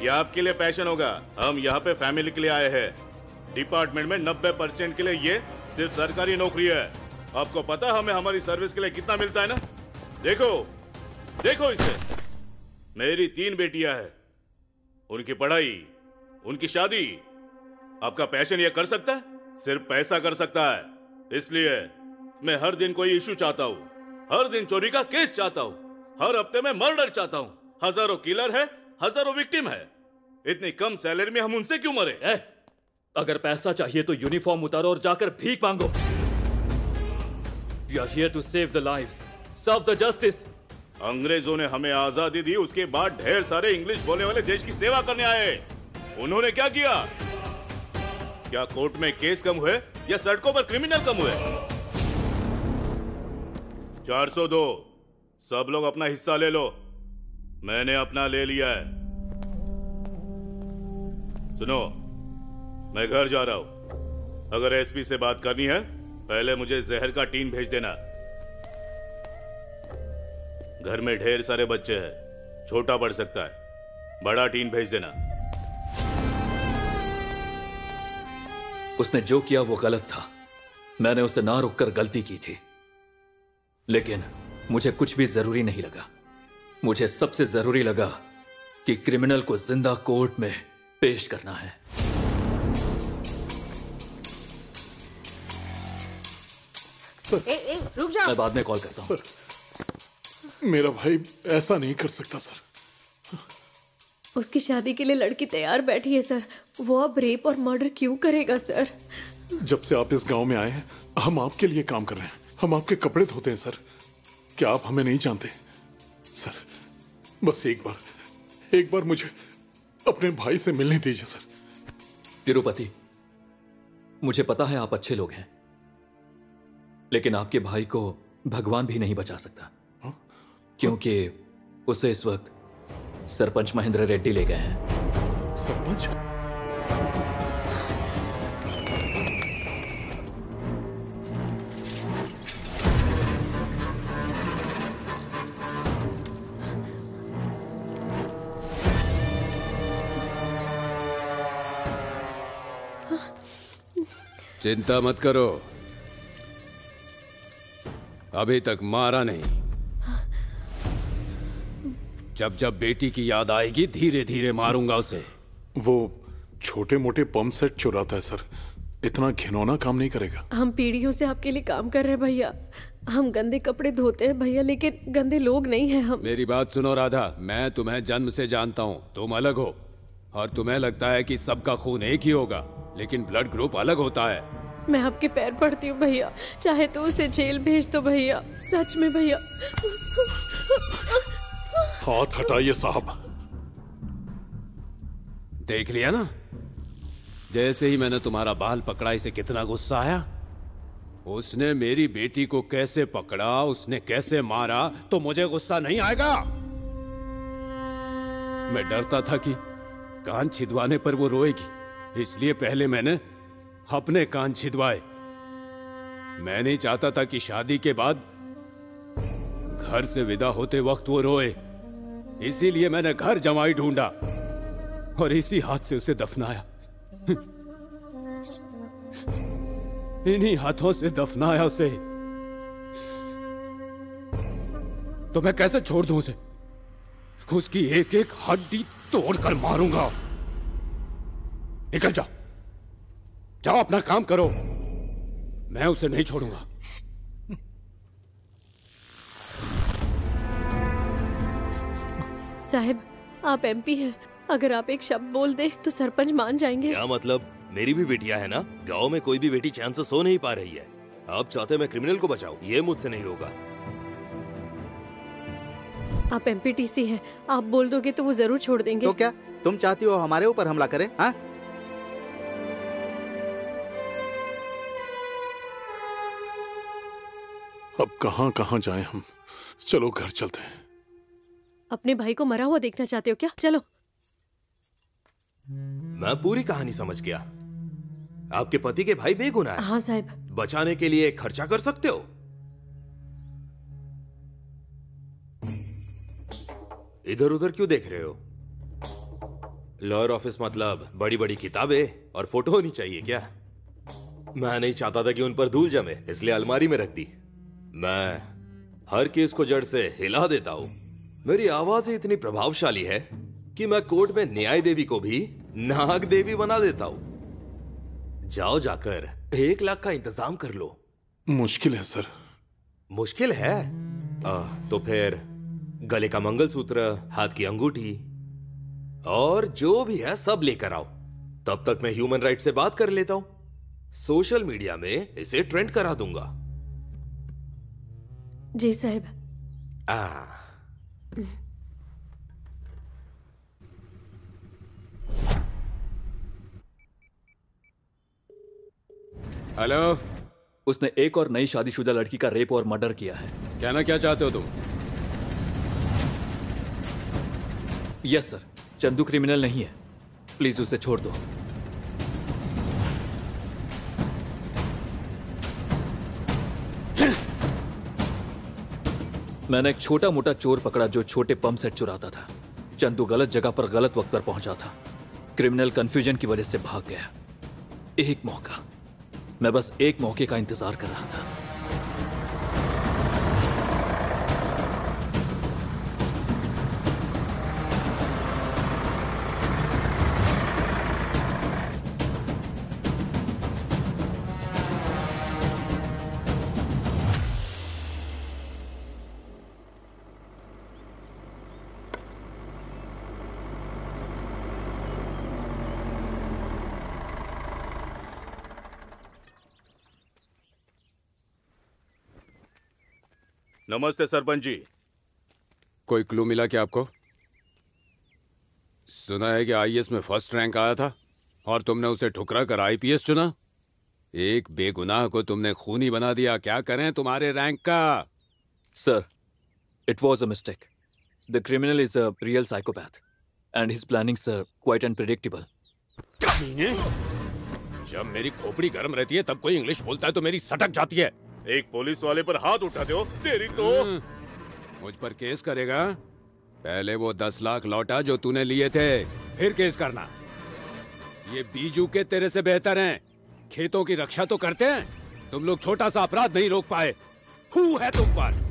ये आपके लिए पैशन होगा, हम यहाँ पे फैमिली के लिए आए हैं। डिपार्टमेंट में 90% के लिए ये सिर्फ सरकारी नौकरी है। आपको पता है हमें हमारी सर्विस के लिए कितना मिलता है ना? देखो देखो इसे, मेरी 3 बेटियां हैं, उनकी पढ़ाई, उनकी शादी। आपका पैशन ये कर सकता है? सिर्फ पैसा कर सकता है। इसलिए मैं हर दिन कोई इशू चाहता हूँ, हर दिन चोरी का केस चाहता हूँ, हर हफ्ते में मर्डर चाहता हूँ। हजारों किलर है, हजारों विक्टिम है, इतनी कम सैलरी में हम उनसे क्यों मरे? अगर पैसा चाहिए तो यूनिफॉर्म उतारो और जाकर भीख मांगो। We are here to save the lives, serve the justice. अंग्रेजों ने हमें आजादी दी, उसके बाद ढेर सारे इंग्लिश बोलने वाले देश की सेवा करने आए। उन्होंने क्या किया? क्या कोर्ट में केस कम हुए या सड़कों पर क्रिमिनल कम हुए? 402, सब लोग अपना हिस्सा ले लो। मैंने अपना ले लिया है। सुनो, मैं घर जा रहा हूं। अगर एसपी से बात करनी है, पहले मुझे जहर का टीन भेज देना। घर में ढेर सारे बच्चे हैं, छोटा पड़ सकता है, बड़ा टीन भेज देना। उसने जो किया वो गलत था। मैंने उसे ना रोककर गलती की थी, लेकिन मुझे कुछ भी जरूरी नहीं लगा। मुझे सबसे जरूरी लगा कि क्रिमिनल को जिंदा कोर्ट में पेश करना है। रुक जाओ। मैं बाद में कॉल करता हूं। मेरा भाई ऐसा नहीं कर सकता सर। उसकी शादी के लिए लड़की तैयार बैठी है सर। वो अब रेप और मर्डर क्यों करेगा सर? जब से आप इस गांव में आए हैं, हम आपके लिए काम कर रहे हैं। हम आपके कपड़े धोते हैं सर। क्या आप हमें नहीं जानते? सर, बस एक बार मुझे अपने भाई से मिलने दीजिए सर। तिरुपति, मुझे पता है आप अच्छे लोग हैं, लेकिन आपके भाई को भगवान भी नहीं बचा सकता, क्योंकि उसे इस वक्त सरपंच महेंद्र रेड्डी ले गए हैं। सरपंच? चिंता मत करो, अभी तक मारा नहीं। जब जब बेटी की याद आएगी धीरे धीरे मारूंगा उसे। वो छोटे मोटे पंप सेट चुराता है सर, इतना घिनौना काम नहीं करेगा। हम पीढ़ियों से आपके लिए काम कर रहे हैं भैया। हम गंदे कपड़े धोते हैं भैया, लेकिन गंदे लोग नहीं हैं हम। मेरी बात सुनो राधा, मैं तुम्हें जन्म से जानता हूँ। तुम अलग हो और तुम्हें लगता है कि सबका खून एक ही होगा, लेकिन ब्लड ग्रुप अलग होता है। मैं आपके पैर पड़ती हूँ भैया, चाहे तो उसे जेल भेज दो भैया, सच में भैया। हाथ हटाइए साहब। देख लिया ना, जैसे ही मैंने तुम्हारा बाल पकड़ा इसे कितना गुस्सा आया। उसने मेरी बेटी को कैसे पकड़ा, उसने कैसे मारा, तो मुझे गुस्सा नहीं आएगा? मैं डरता था कि कान छिदवाने पर वो रोएगी, इसलिए पहले मैंने अपने कान छिदवाए। मैं नहीं चाहता था कि शादी के बाद घर से विदा होते वक्त वो रोए, इसीलिए मैंने घर जमाई ढूंढा और इसी हाथ से उसे दफनाया। इन्हीं हाथों से दफनाया उसे। तो मैं कैसे छोड़ दूं उसे? उसकी एक एक हड्डी तोड़कर मारूंगा। निकल जाओ, जाओ अपना काम करो, मैं उसे नहीं छोड़ूंगा। साहब, आप एमपी हैं, अगर आप एक शब्द बोल दे तो सरपंच मान जाएंगे। क्या मतलब? मेरी भी बेटियां है ना, गांव में कोई भी बेटी चैन से सो नहीं पा रही है। आप चाहते मैं क्रिमिनल को बचाऊं? ये मुझसे नहीं होगा। आप एमपीटीसी हैं, आप बोल दोगे तो वो जरूर छोड़ देंगे। तो क्या तुम चाहती हो हमारे ऊपर हमला करें? हाँ? अब कहां कहां जाएं हम? चलो घर चलते हैं। अपने भाई को मरा हुआ देखना चाहते हो क्या? चलो। मैं पूरी कहानी समझ गया। आपके पति के भाई बेगुनाह है। हाँ साहब। बचाने के लिए खर्चा कर सकते हो। इधर उधर क्यों देख रहे हो? लॉयर ऑफिस मतलब बड़ी बड़ी किताबें और फोटो होनी चाहिए क्या? मैं नहीं चाहता था कि उन पर धूल जमे, इसलिए अलमारी में रख दी। मैं हर केस को जड़ से हिला देता हूं। मेरी आवाज ही इतनी प्रभावशाली है कि मैं कोर्ट में न्याय देवी को भी नाग देवी बना देता हूं। जाओ, जाकर 1 लाख का इंतजाम कर लो। मुश्किल है सर। मुश्किल है? तो फिर गले का मंगलसूत्र, हाथ की अंगूठी और जो भी है सब लेकर आओ। तब तक मैं ह्यूमन राइट से बात कर लेता हूं। सोशल मीडिया में इसे ट्रेंड करा दूंगा। जी साहब। हेलो। उसने एक और नई शादीशुदा लड़की का रेप और मर्डर किया है। कहना क्या चाहते हो तुम? यस सर, चंदू क्रिमिनल नहीं है, प्लीज उसे छोड़ दो। मैंने एक छोटा मोटा चोर पकड़ा जो छोटे पंप सेट चुराता था। चंदू गलत जगह पर गलत वक्त पर पहुंचा था। क्रिमिनल कंफ्यूजन की वजह से भाग गया। एक मौका, मैं बस एक मौके का इंतजार कर रहा था। नमस्ते सरपंच जी। कोई क्लू मिला क्या आपको? सुना है कि आईएएस में फर्स्ट रैंक आया था और तुमने उसे ठुकरा कर आईपीएस चुना। एक बेगुनाह को तुमने खूनी बना दिया। क्या करें तुम्हारे रैंक का? Sir, it was a mistake. The criminal is a real psychopath and his planning sir quite unpredictable. जब मेरी खोपड़ी गर्म रहती है तब कोई इंग्लिश बोलता है तो मेरी सटक जाती है। एक पुलिस वाले पर हाथ उठाते हो, तेरी तो। मुझ पर केस करेगा? पहले वो 10 लाख लौटा जो तूने लिए थे, फिर केस करना। ये बीजू के तेरे से बेहतर हैं। खेतों की रक्षा तो करते हैं। तुम लोग छोटा सा अपराध नहीं रोक पाए। हू है तुम पर?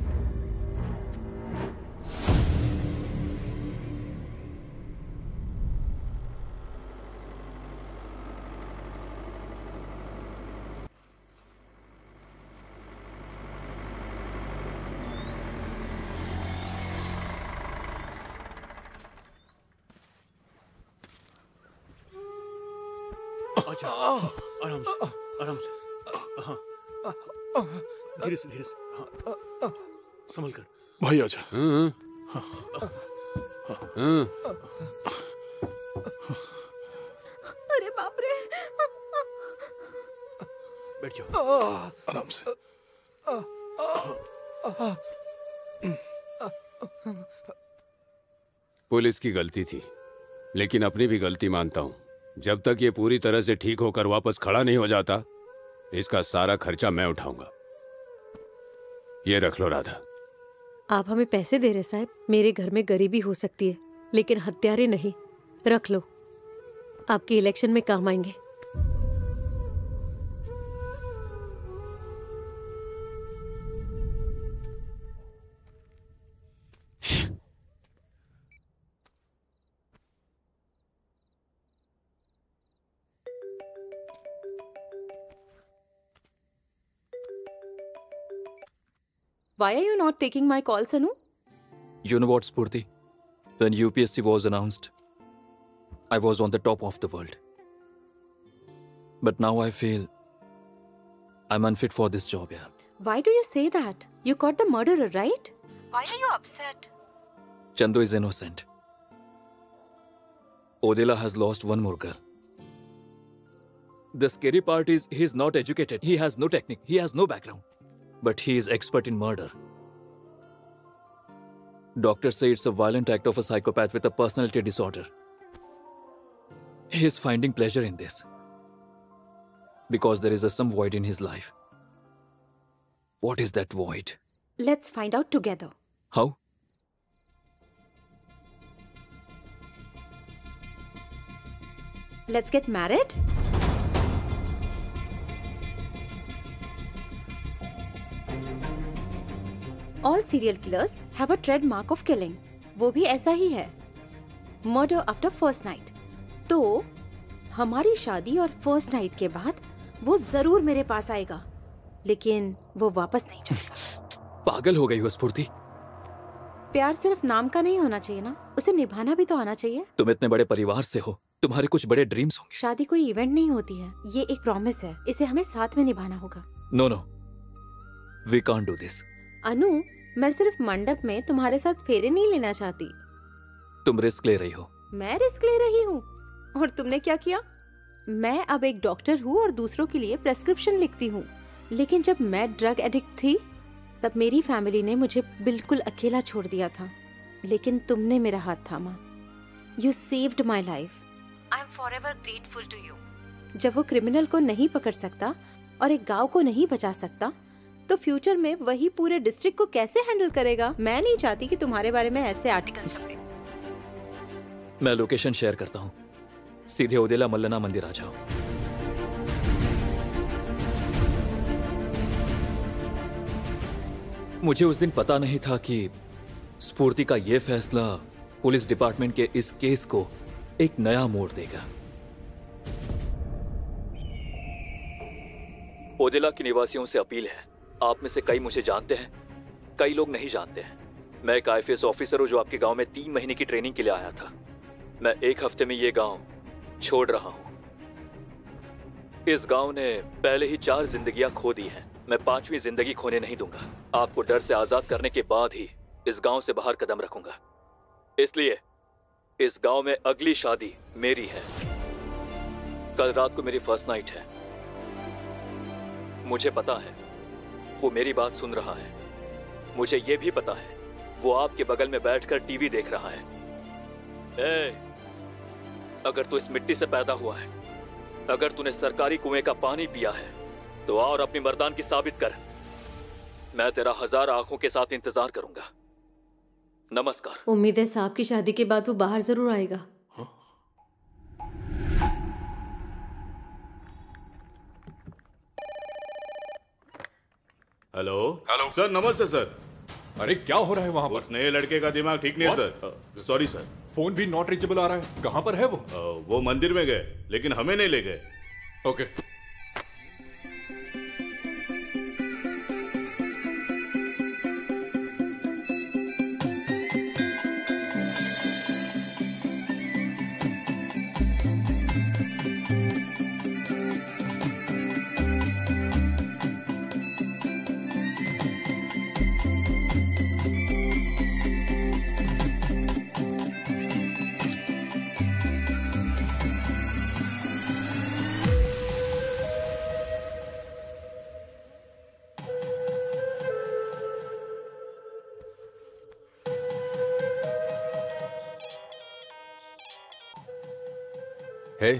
अच्छा, आराम से, आराम से। हाँ, धीरे से, हाँ, संभल कर। भाई आजा। अरे बाप रे। बैठ जाओ, आराम से। पुलिस की गलती थी, लेकिन अपनी भी गलती मानता हूं। जब तक ये पूरी तरह से ठीक होकर वापस खड़ा नहीं हो जाता, इसका सारा खर्चा मैं उठाऊंगा। ये रख लो राधा। आप हमें पैसे दे रहे साहब? मेरे घर में गरीबी हो सकती है लेकिन हत्यारे नहीं। रख लो, आपके इलेक्शन में काम आएंगे। Why are you not taking my call, Sanu? You know what, Spurti? When UPSC was announced, I was on the top of the world. But now I feel I'm unfit for this job, yeah. Why do you say that? You caught the murderer, right? Why are you upset? Chandu is innocent. Odila has lost one more girl. The scary part is he's not educated. He has no technique. He has no background. But he is expert in murder. Doctors say it's a violent act of a psychopath with a personality disorder. He is finding pleasure in this. Because there is some void in his life. What is that void? Let's find out together. How? Let's get married? All serial killers have a trademark of killing. वो भी ऐसा ही है, murder after first night. तो हमारी शादी और first night के बाद वो जरूर मेरे पास आएगा, लेकिन वो वापस नहीं जाएगा। पागल हो गई हो स्फूर्ति। प्यार सिर्फ नाम का नहीं होना चाहिए ना, उसे निभाना भी तो आना चाहिए। तुम इतने बड़े परिवार से हो, तुम्हारे कुछ बड़े ड्रीम्स होंगे। शादी कोई इवेंट नहीं होती है, ये एक प्रॉमिस है, इसे हमें साथ में निभाना होगा। No no, we can't do this. Anu, मैं सिर्फ मंडप में तुम्हारे साथ फेरे नहीं लेना चाहती। तुम रिस्क ले रही हो। मैं रिस्क ले रही हूँ? और तुमने क्या किया? मैं अब एक डॉक्टर हूँ और दूसरों के लिए प्रेस्क्रिप्शन लिखती हूँ। लेकिन जब मैं ड्रग एडिक्ट थी तब मेरी फैमिली ने मुझे बिल्कुल अकेला छोड़ दिया था, लेकिन तुमने मेरा हाथ थामा। You saved my life. I am forever grateful to you. जब वो क्रिमिनल को नहीं पकड़ सकता और एक गांव को नहीं बचा सकता, तो फ्यूचर में वही पूरे डिस्ट्रिक्ट को कैसे हैंडल करेगा? मैं नहीं चाहती कि तुम्हारे बारे में ऐसे आर्टिकल छपे। मैं लोकेशन शेयर करता हूँ, सीधे ओदेला मल्लना मंदिर आ जाओ। मुझे उस दिन पता नहीं था कि स्फूर्ति का यह फैसला पुलिस डिपार्टमेंट के इस केस को एक नया मोड़ देगा। ओदेला के निवासियों से अपील है, आप में से कई मुझे जानते हैं, कई लोग नहीं जानते हैं। मैं एक आईपीएस ऑफिसर हूं जो आपके गांव में 3 महीने की ट्रेनिंग के लिए आया था। मैं 1 हफ्ते में ये गांव छोड़ रहा हूं। इस गांव ने पहले ही 4 जिंदगियां खो दी हैं। मैं 5वीं जिंदगी खोने नहीं दूंगा। आपको डर से आजाद करने के बाद ही इस गांव से बाहर कदम रखूंगा। इसलिए इस गांव में अगली शादी मेरी है। कल रात को मेरी फर्स्ट नाइट है। मुझे पता है वो मेरी बात सुन रहा है। मुझे ये भी पता है वो आपके बगल में बैठकर टीवी देख रहा है। अगर तू इस मिट्टी से पैदा हुआ है, अगर तूने सरकारी कुएं का पानी पिया है, तो और अपनी मर्दानगी साबित कर। मैं तेरा 1000 आंखों के साथ इंतजार करूंगा। नमस्कार। उम्मीद है साहब की शादी के बाद वो बाहर जरूर आएगा। हेलो हेलो सर, नमस्ते सर। अरे क्या हो रहा है वहाँ पर? उस नए लड़के का दिमाग ठीक नहीं है सर। Sorry sir. फोन भी नॉट रीचेबल आ रहा है। कहाँ पर है वो? वो मंदिर में गए, लेकिन हमें नहीं ले गए। ओके। हे,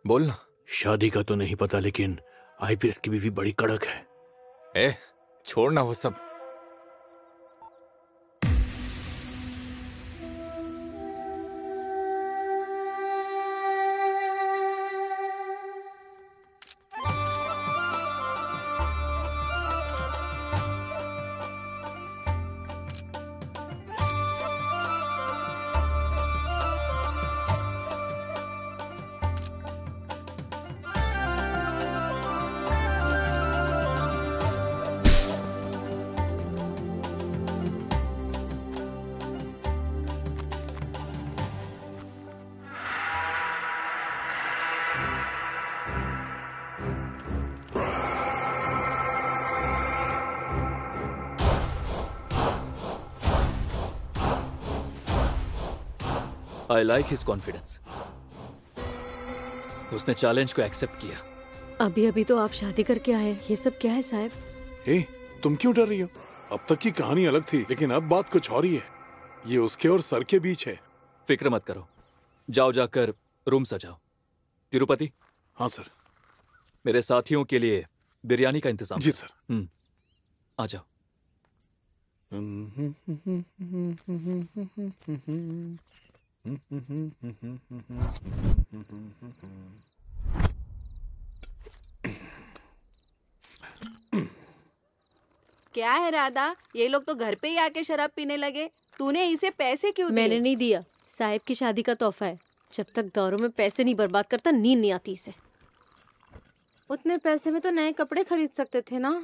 बोल ना। शादी का तो नहीं पता, लेकिन आईपीएस की बीवी बड़ी कड़क है। छोड़ना वो सब। I like his confidence. उसने चैलेंज को एक्सेप्ट किया। अभी अभी तो आप शादी करके आए, ये सब क्या है साहब? हे, तुम क्यों डर रही हो? अब तक की कहानी अलग थी, लेकिन अब बात कुछ और ही है। ये उसके और सर के बीच है। फिक्र मत करो, जाओ जाकर रूम सजाओ। तिरुपति। हाँ सर। मेरे साथियों के लिए बिरयानी का इंतजाम। जी सर। आ जाओ। क्या है राधा, ये लोग तो घर पे ही आके शराब पीने लगे। तूने इसे पैसे क्यों दिए? मैंने नहीं दिया, साहिब की शादी का तोहफा है। जब तक दौरों में पैसे नहीं बर्बाद करता, नींद नहीं आती इसे। उतने पैसे में तो नए कपड़े खरीद सकते थे ना।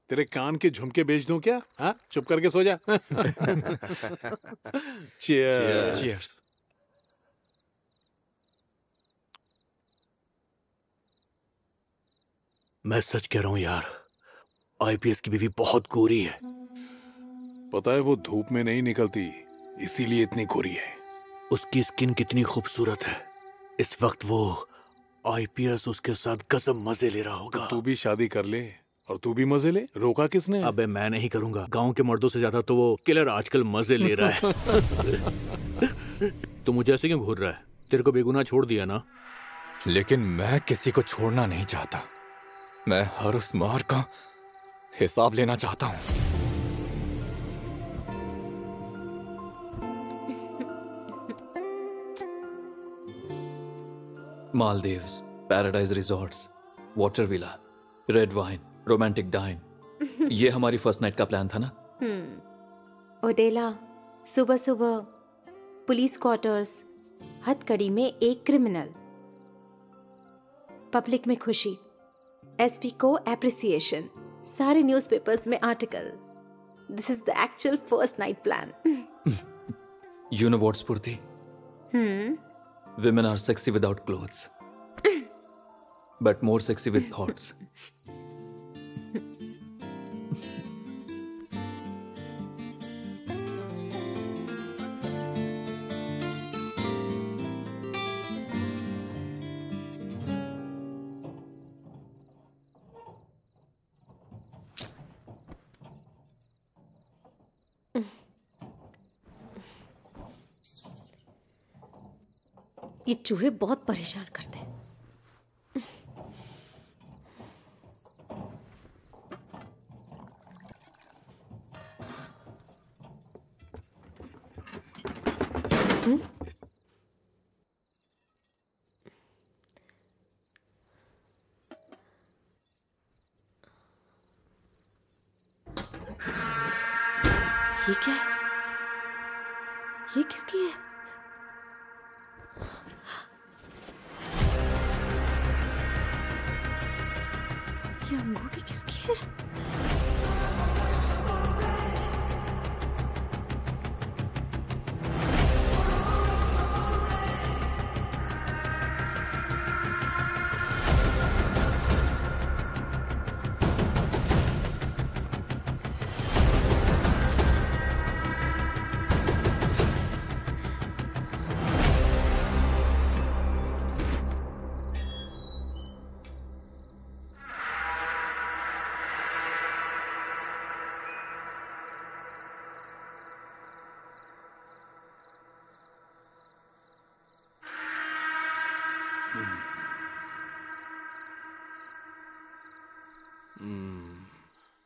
तेरे कान के झुमके बेच दूं क्या? हाँ, चुप करके सो जा। Cheers. Cheers. मैं सच कह रहा हूं यार, आईपीएस की बीवी बहुत गोरी है। पता है वो धूप में नहीं निकलती, इसीलिए इतनी गोरी है। उसकी स्किन कितनी खूबसूरत है। इस वक्त वो आईपीएस उसके साथ गजब मजे ले रहा होगा। तू भी शादी कर ले और तू भी मजे ले। रोका किसने? अबे मैं नहीं करूंगा। गांव के मर्दों से ज्यादा तो वो किलर आजकल मजे ले रहा है। तो मुझे ऐसे क्यों घूर रहा है? तेरे को बेगुनाह छोड़ दिया ना। लेकिन मैं किसी को छोड़ना नहीं चाहता। मैं हर उस मार का हिसाब लेना चाहता हूं। Maldives, paradise resorts, water villa, red wine, romantic dine, ये हमारी फर्स्ट नाइट का प्लान था ना। ओडेला, सुबह सुबह पुलिस क्वार्टर्स, हथकड़ी में एक क्रिमिनल, पब्लिक में खुशी, एसपी को एप्रिसिएशन, सारे न्यूज़पेपर्स में article. This is the actual first night plan. You know what's स्फूर्ति? Women are sexy without clothes, but more sexy with thoughts. ये चूहे बहुत परेशान करते हैं। ये क्या है? ये किसकी है? ये अंगूठी किसकी है?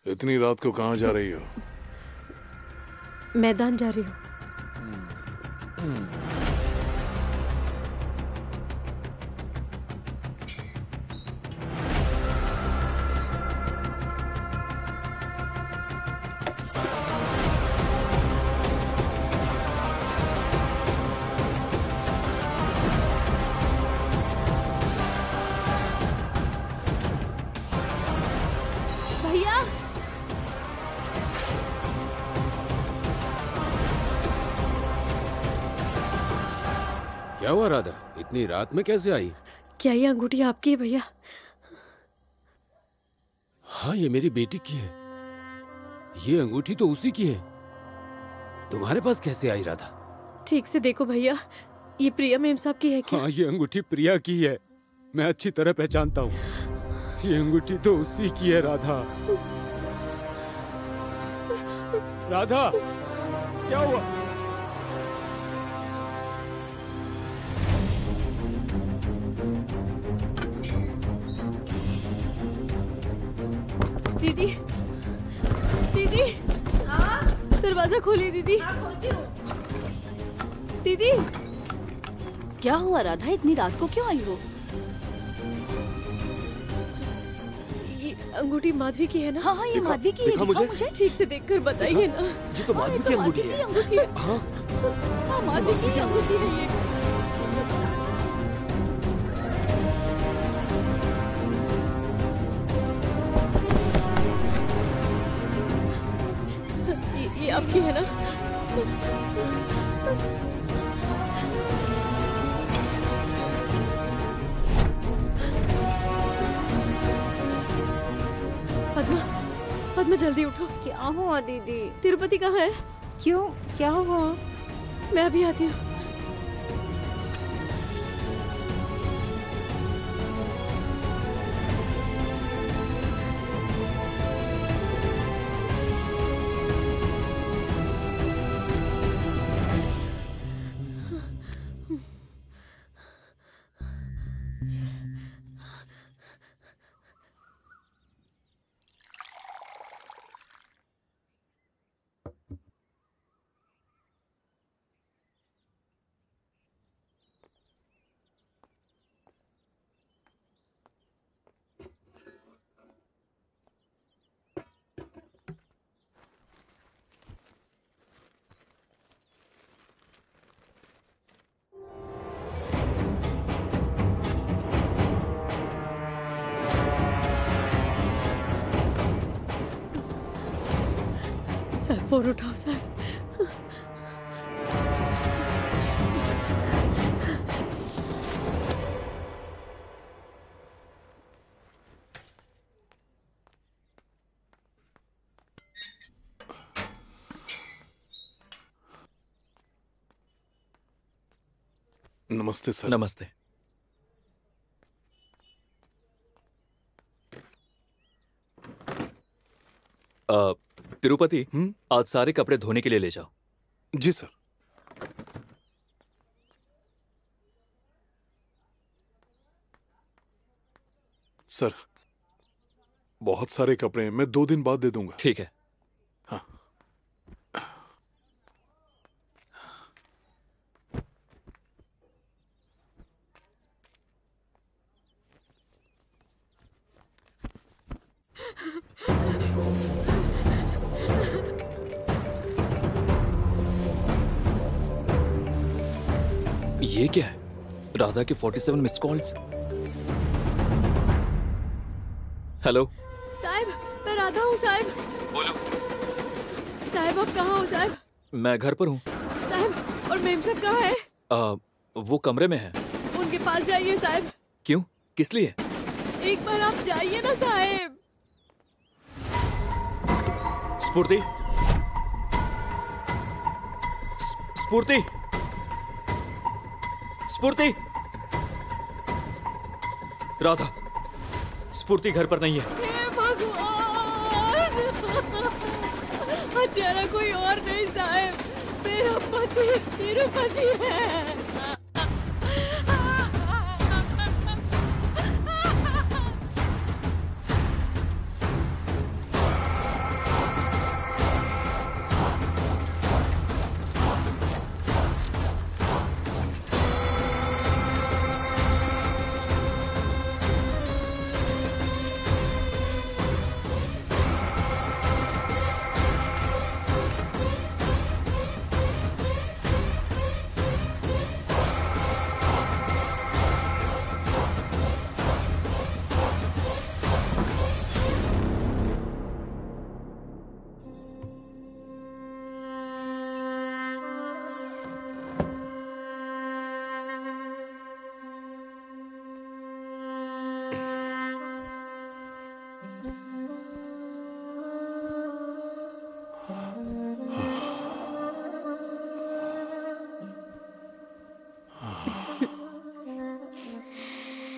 इतनी रात को कहाँ जा रही हो? मैदान जा रही हूँ। भैया, क्या हुआ राधा? इतनी रात में कैसे आई? क्या ये अंगूठी आपकी है भैया? हाँ, ये मेरी बेटी की है। ये अंगूठी तो उसी की है। तुम्हारे पास कैसे आई राधा? ठीक से देखो भैया, ये प्रिया मेम साहब की है क्या? हाँ, ये अंगूठी प्रिया की है। मैं अच्छी तरह पहचानता हूँ। ये अंगूठी तो उसी की है राधा। राधा, क्या हुआ? दीदी, दीदी, दरवाजा खोलिए दीदी। दीदी, क्या हुआ राधा? इतनी रात को क्यों आई हो? ये अंगूठी माधवी की है ना? हाँ हाँ, ये माधवी की है। दिखा मुझे ठीक से देखकर बताइए ना। ये तो माधवी की अंगूठी है। हाँ हाँ, माधवी की अंगूठी है ये। ये आपकी है ना? पद्मा, बाद में जल्दी उठो। क्या हुआ दीदी? तिरुपति कहाँ है? क्यों, क्या हुआ? मैं अभी आती हूँ। साहब फोन उठाओ साहब। नमस्ते सर। नमस्ते। तिरुपति, आज सारे कपड़े धोने के लिए ले जाओ। जी सर। सर, बहुत सारे कपड़े हैं, मैं 2 दिन बाद दे दूंगा। ठीक है। हाँ। ये क्या है? राधा के 47 मिस कॉल्स। हेलो साहब, मैं राधा हूँ साहब। बोलो। साहब आप कहाँ हो साहब? मैं घर पर हूँ। साहब, और मेम साहब कहाँ है? वो कमरे में है। उनके पास जाइए साहब। क्यों, किस लिए? एक बार आप जाइए ना साहब। स्फूर्ति, स्फूर्ति, स्फूर्ति। राधा, स्फूर्ति घर पर नहीं है। हे भगवान, हत्यारा कोई और नहीं साहब, मेरा पति तिरुपति है।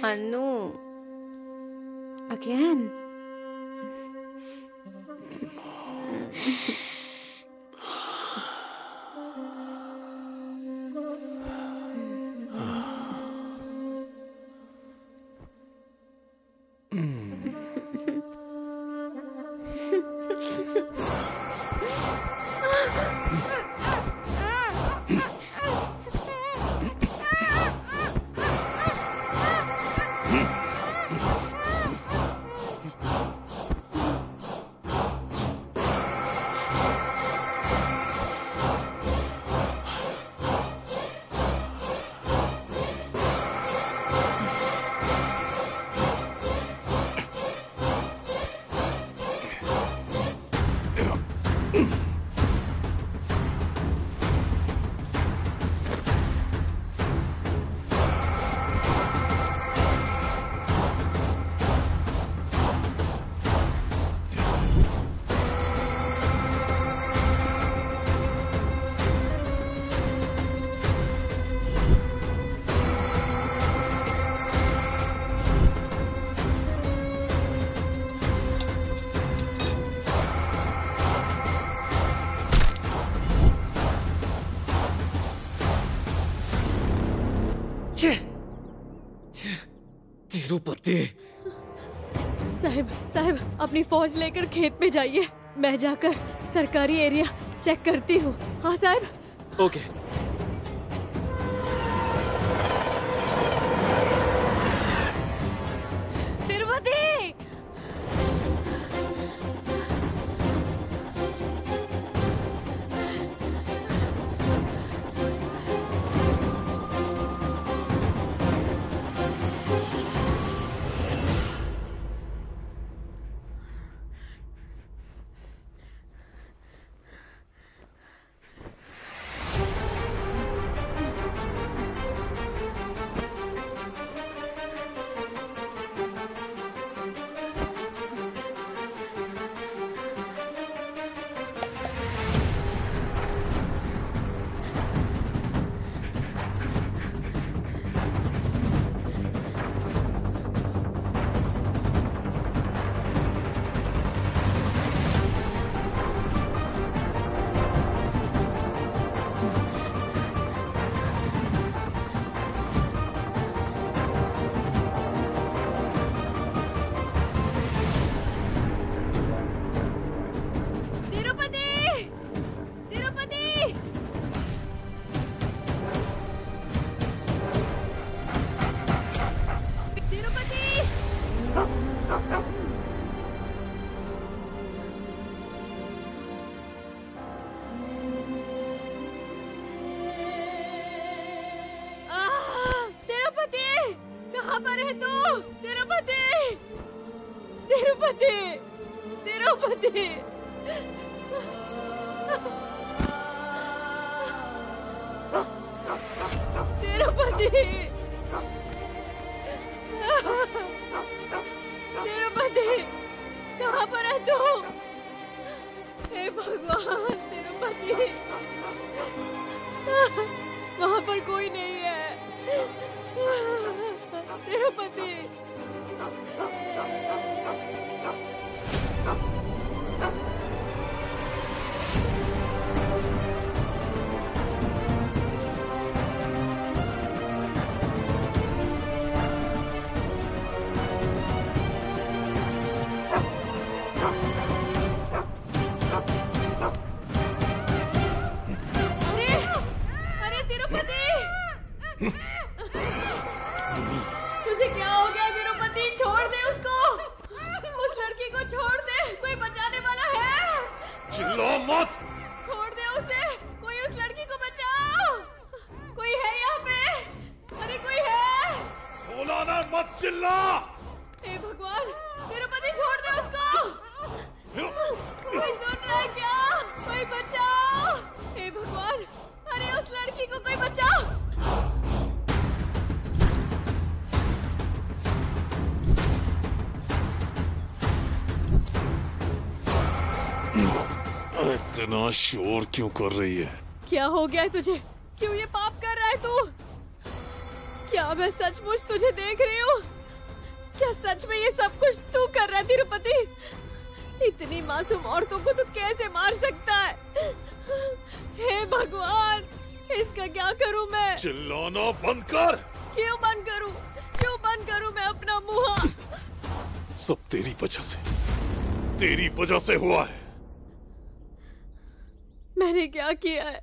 अनु, again. तिरुपति। साहब अपनी फौज लेकर खेत में जाइए, मैं जाकर सरकारी एरिया चेक करती हूँ। हाँ साहब। ओके। तिरुपति। इतना शोर क्यों कर रही है? क्या हो गया है तुझे? क्यों ये पाप कर रहा है तू? क्या मैं सचमुच तुझे देख रही हूँ? क्या सच में ये सब कुछ तू कर रहा है तिरुपति? इतनी मासूम औरतों को तू कैसे मार सकता है? हे भगवान, इसका क्या करूँ मैं? चिल्लाना बंद कर। क्यों बंद करूँ? क्यों बंद करूँ मैं अपना मुंह? सब तेरी वजह से हुआ है। मैंने क्या किया है?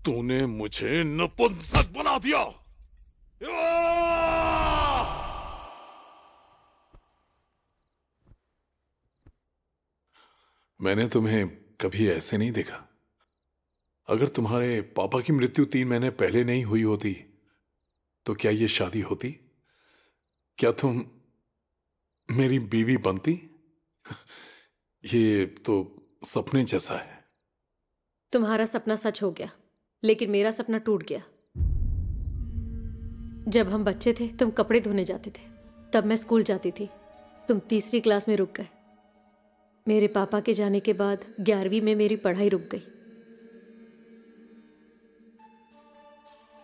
तूने मुझे नपुंसक बना दिया। मैंने तुम्हें कभी ऐसे नहीं देखा। अगर तुम्हारे पापा की मृत्यु 3 महीने पहले नहीं हुई होती तो क्या ये शादी होती? क्या तुम मेरी बीवी बनती? ये तो सपने जैसा है। तुम्हारा सपना सच हो गया, लेकिन मेरा सपना टूट गया। जब हम बच्चे थे तुम कपड़े धोने जाते थे, तब मैं स्कूल जाती थी। तुम 3री क्लास में रुक गए। मेरे पापा के जाने के बाद 11वीं में मेरी पढ़ाई रुक गई।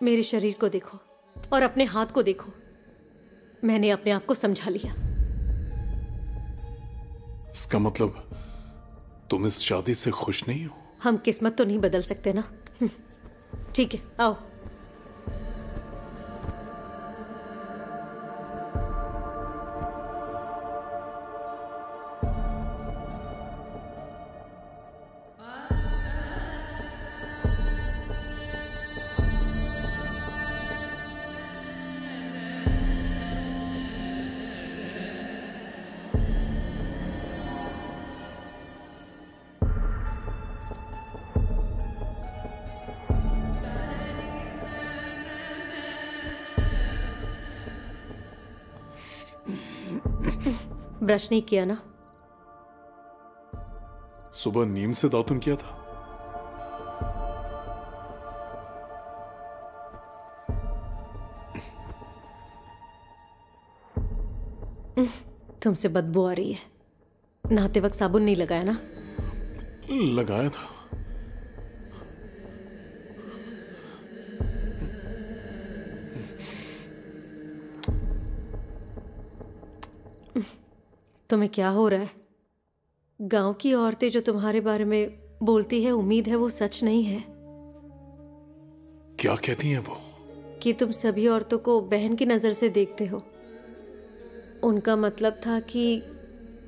मेरे शरीर को देखो और अपने हाथ को देखो। मैंने अपने आप को समझा लिया। इसका मतलब तुम इस शादी से खुश नहीं हो? हम किस्मत तो नहीं बदल सकते ना। ठीक है, आओ। ब्रश नहीं किया ना? सुबह नींद से दातुन किया था। तुमसे बदबू आ रही है। नहाते वक्त साबुन नहीं लगाया ना? लगाया था। तुम्हें क्या हो रहा है? गांव की औरतें जो तुम्हारे बारे में बोलती है, उम्मीद है वो सच नहीं है। क्या कहती हैं वो? कि तुम सभी औरतों को बहन की नजर से देखते हो। उनका मतलब था कि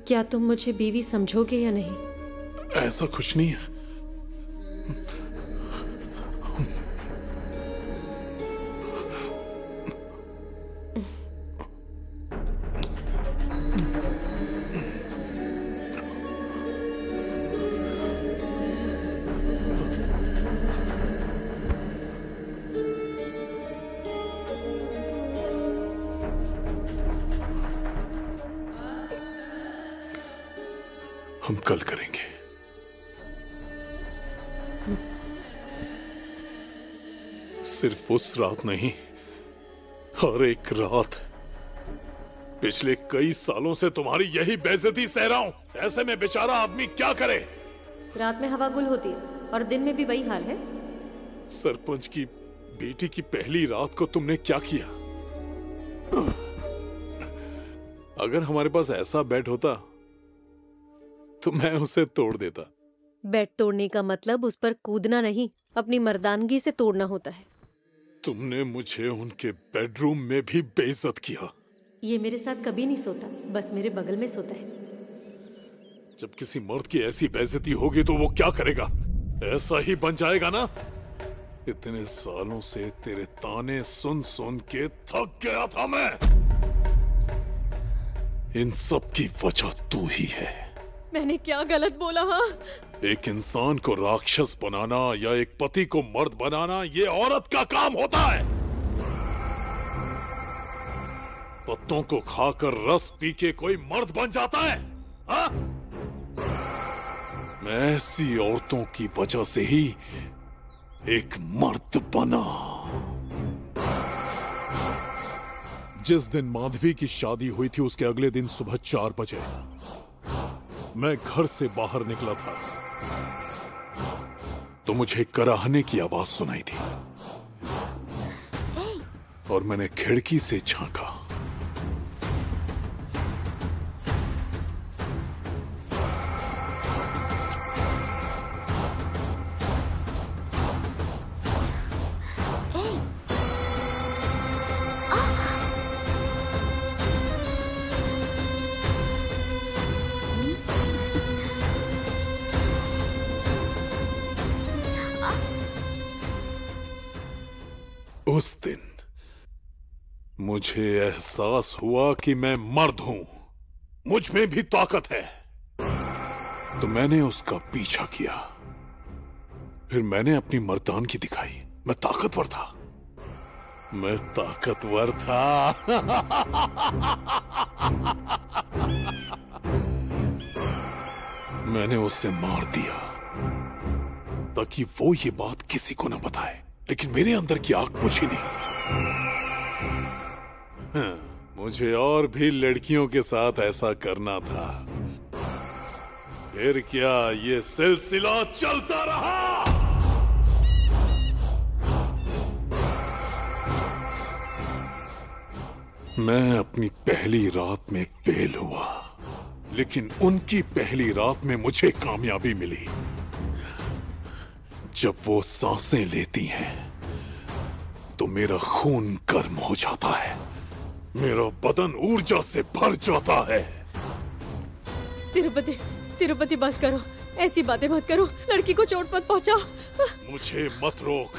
क्या तुम मुझे बीवी समझोगे या नहीं? ऐसा कुछ नहीं है। हम कल करेंगे। सिर्फ उस रात नहीं, हर एक रात। पिछले कई सालों से तुम्हारी यही बेइज्जती सह रहा हूं। ऐसे में बेचारा आदमी क्या करे? रात में हवा गुल होती है और दिन में भी वही हाल है। सरपंच की बेटी की पहली रात को तुमने क्या किया? अगर हमारे पास ऐसा बेड होता तो मैं उसे तोड़ देता। बेड तोड़ने का मतलब उस पर कूदना नहीं, अपनी मर्दानगी से तोड़ना होता है। तुमने मुझे उनके बेडरूम में भी बेइज्जत किया। ये मेरे साथ कभी नहीं सोता, बस मेरे बगल में सोता है। जब किसी मर्द की ऐसी बेइज्जती होगी तो वो क्या करेगा? ऐसा ही बन जाएगा ना? इतने सालों से तेरे ताने सुन सुन के थक गया था मैं। इन सब की वजह तू ही है। मैंने क्या गलत बोला? हाँ, एक इंसान को राक्षस बनाना या एक पति को मर्द बनाना ये औरत का काम होता है। पत्तों को खाकर रस पी के कोई मर्द बन जाता है? हा? मैं ऐसी औरतों की वजह से ही एक मर्द बना। जिस दिन माधवी की शादी हुई थी उसके अगले दिन सुबह 4 बजे मैं घर से बाहर निकला था तो मुझे कराहने की आवाज सुनाई थी और मैंने खिड़की से झांका। उस दिन मुझे एहसास हुआ कि मैं मर्द हूं, मुझ में भी ताकत है। तो मैंने उसका पीछा किया। फिर मैंने अपनी मर्दानगी दिखाई। मैं ताकतवर था, मैं ताकतवर था। मैंने उसे मार दिया ताकि वो ये बात किसी को न बताए, लेकिन मेरे अंदर की आग बुझी नहीं। मुझे और भी लड़कियों के साथ ऐसा करना था। फिर क्या ये सिलसिला चलता रहा। मैं अपनी पहली रात में फेल हुआ, लेकिन उनकी पहली रात में मुझे कामयाबी मिली। जब वो सांसें लेती हैं तो मेरा खून गर्म हो जाता है, मेरा बदन ऊर्जा से भर जाता है। तिरुपति, तिरुपति बस करो, ऐसी बातें मत करो, लड़की को चोट मत पहुंचाओ। मुझे मत रोक,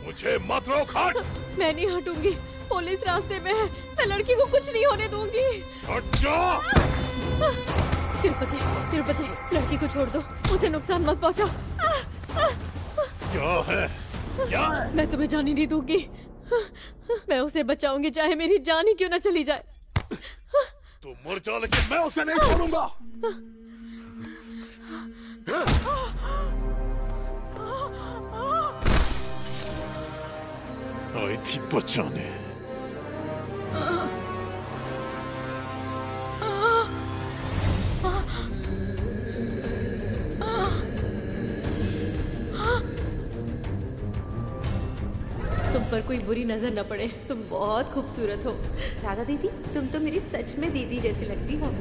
मुझे मत रोक, हट। मैं नहीं हटूंगी, पुलिस रास्ते में है, मैं लड़की को कुछ नहीं होने दूंगी। हट जा। तिरुपति, तिरुपति, लड़की को छोड़ दो, उसे नुकसान मत पहुंचाओ। क्या है? क्या? मैं तुम्हें जाने नहीं दूंगी। मैं उसे बचाऊंगी, चाहे मेरी जान ही क्यों ना चली जाए। तू मर जा, लेकिन मैं उसे नहीं छोड़ूंगा। आई थी बचाने। तुम पर कोई बुरी नजर न पड़े, तुम बहुत खूबसूरत हो। राधा दीदी, तुम तो मेरी सच में दीदी जैसी लगती हो।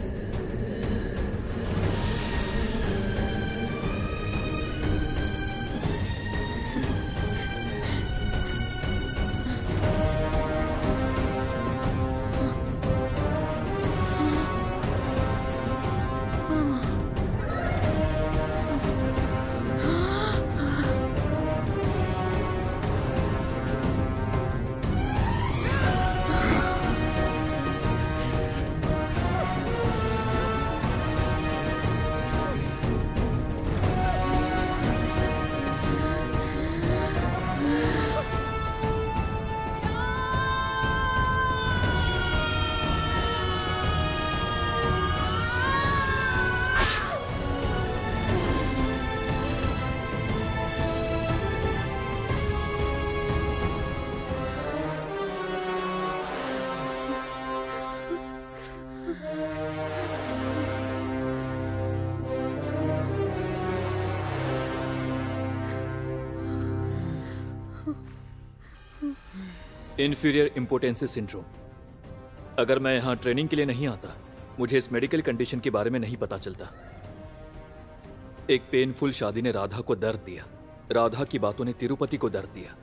Inferior impotency syndrome. अगर मैं यहां ट्रेनिंग के लिए नहीं आता, मुझे इस मेडिकल कंडीशन के बारे में नहीं पता चलता। एक पेनफुल शादी ने राधा को दर्द दिया, राधा की बातों ने तिरुपति को दर्द दिया,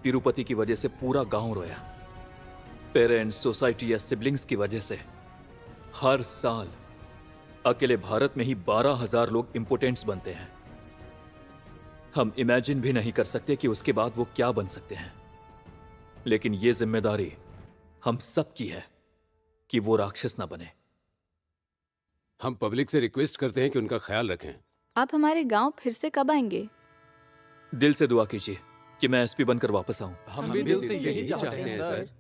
तिरुपति की वजह से पूरा गांव रोया। पेरेंट्स, सोसाइटी या सिबलिंग्स की वजह से हर साल अकेले भारत में ही 12,000 लोग इम्पोर्टेंट्स बनते हैं। हम इमेजिन भी नहीं कर सकते कि उसके बाद वो क्या बन सकते हैं। लेकिन ये जिम्मेदारी हम सब की है कि वो राक्षस ना बने। हम पब्लिक से रिक्वेस्ट करते हैं कि उनका ख्याल रखें। आप हमारे गांव फिर से कब आएंगे? दिल से दुआ कीजिए कि मैं एसपी बनकर वापस आऊं। हम भी दिल से यही चाहते हैं सर।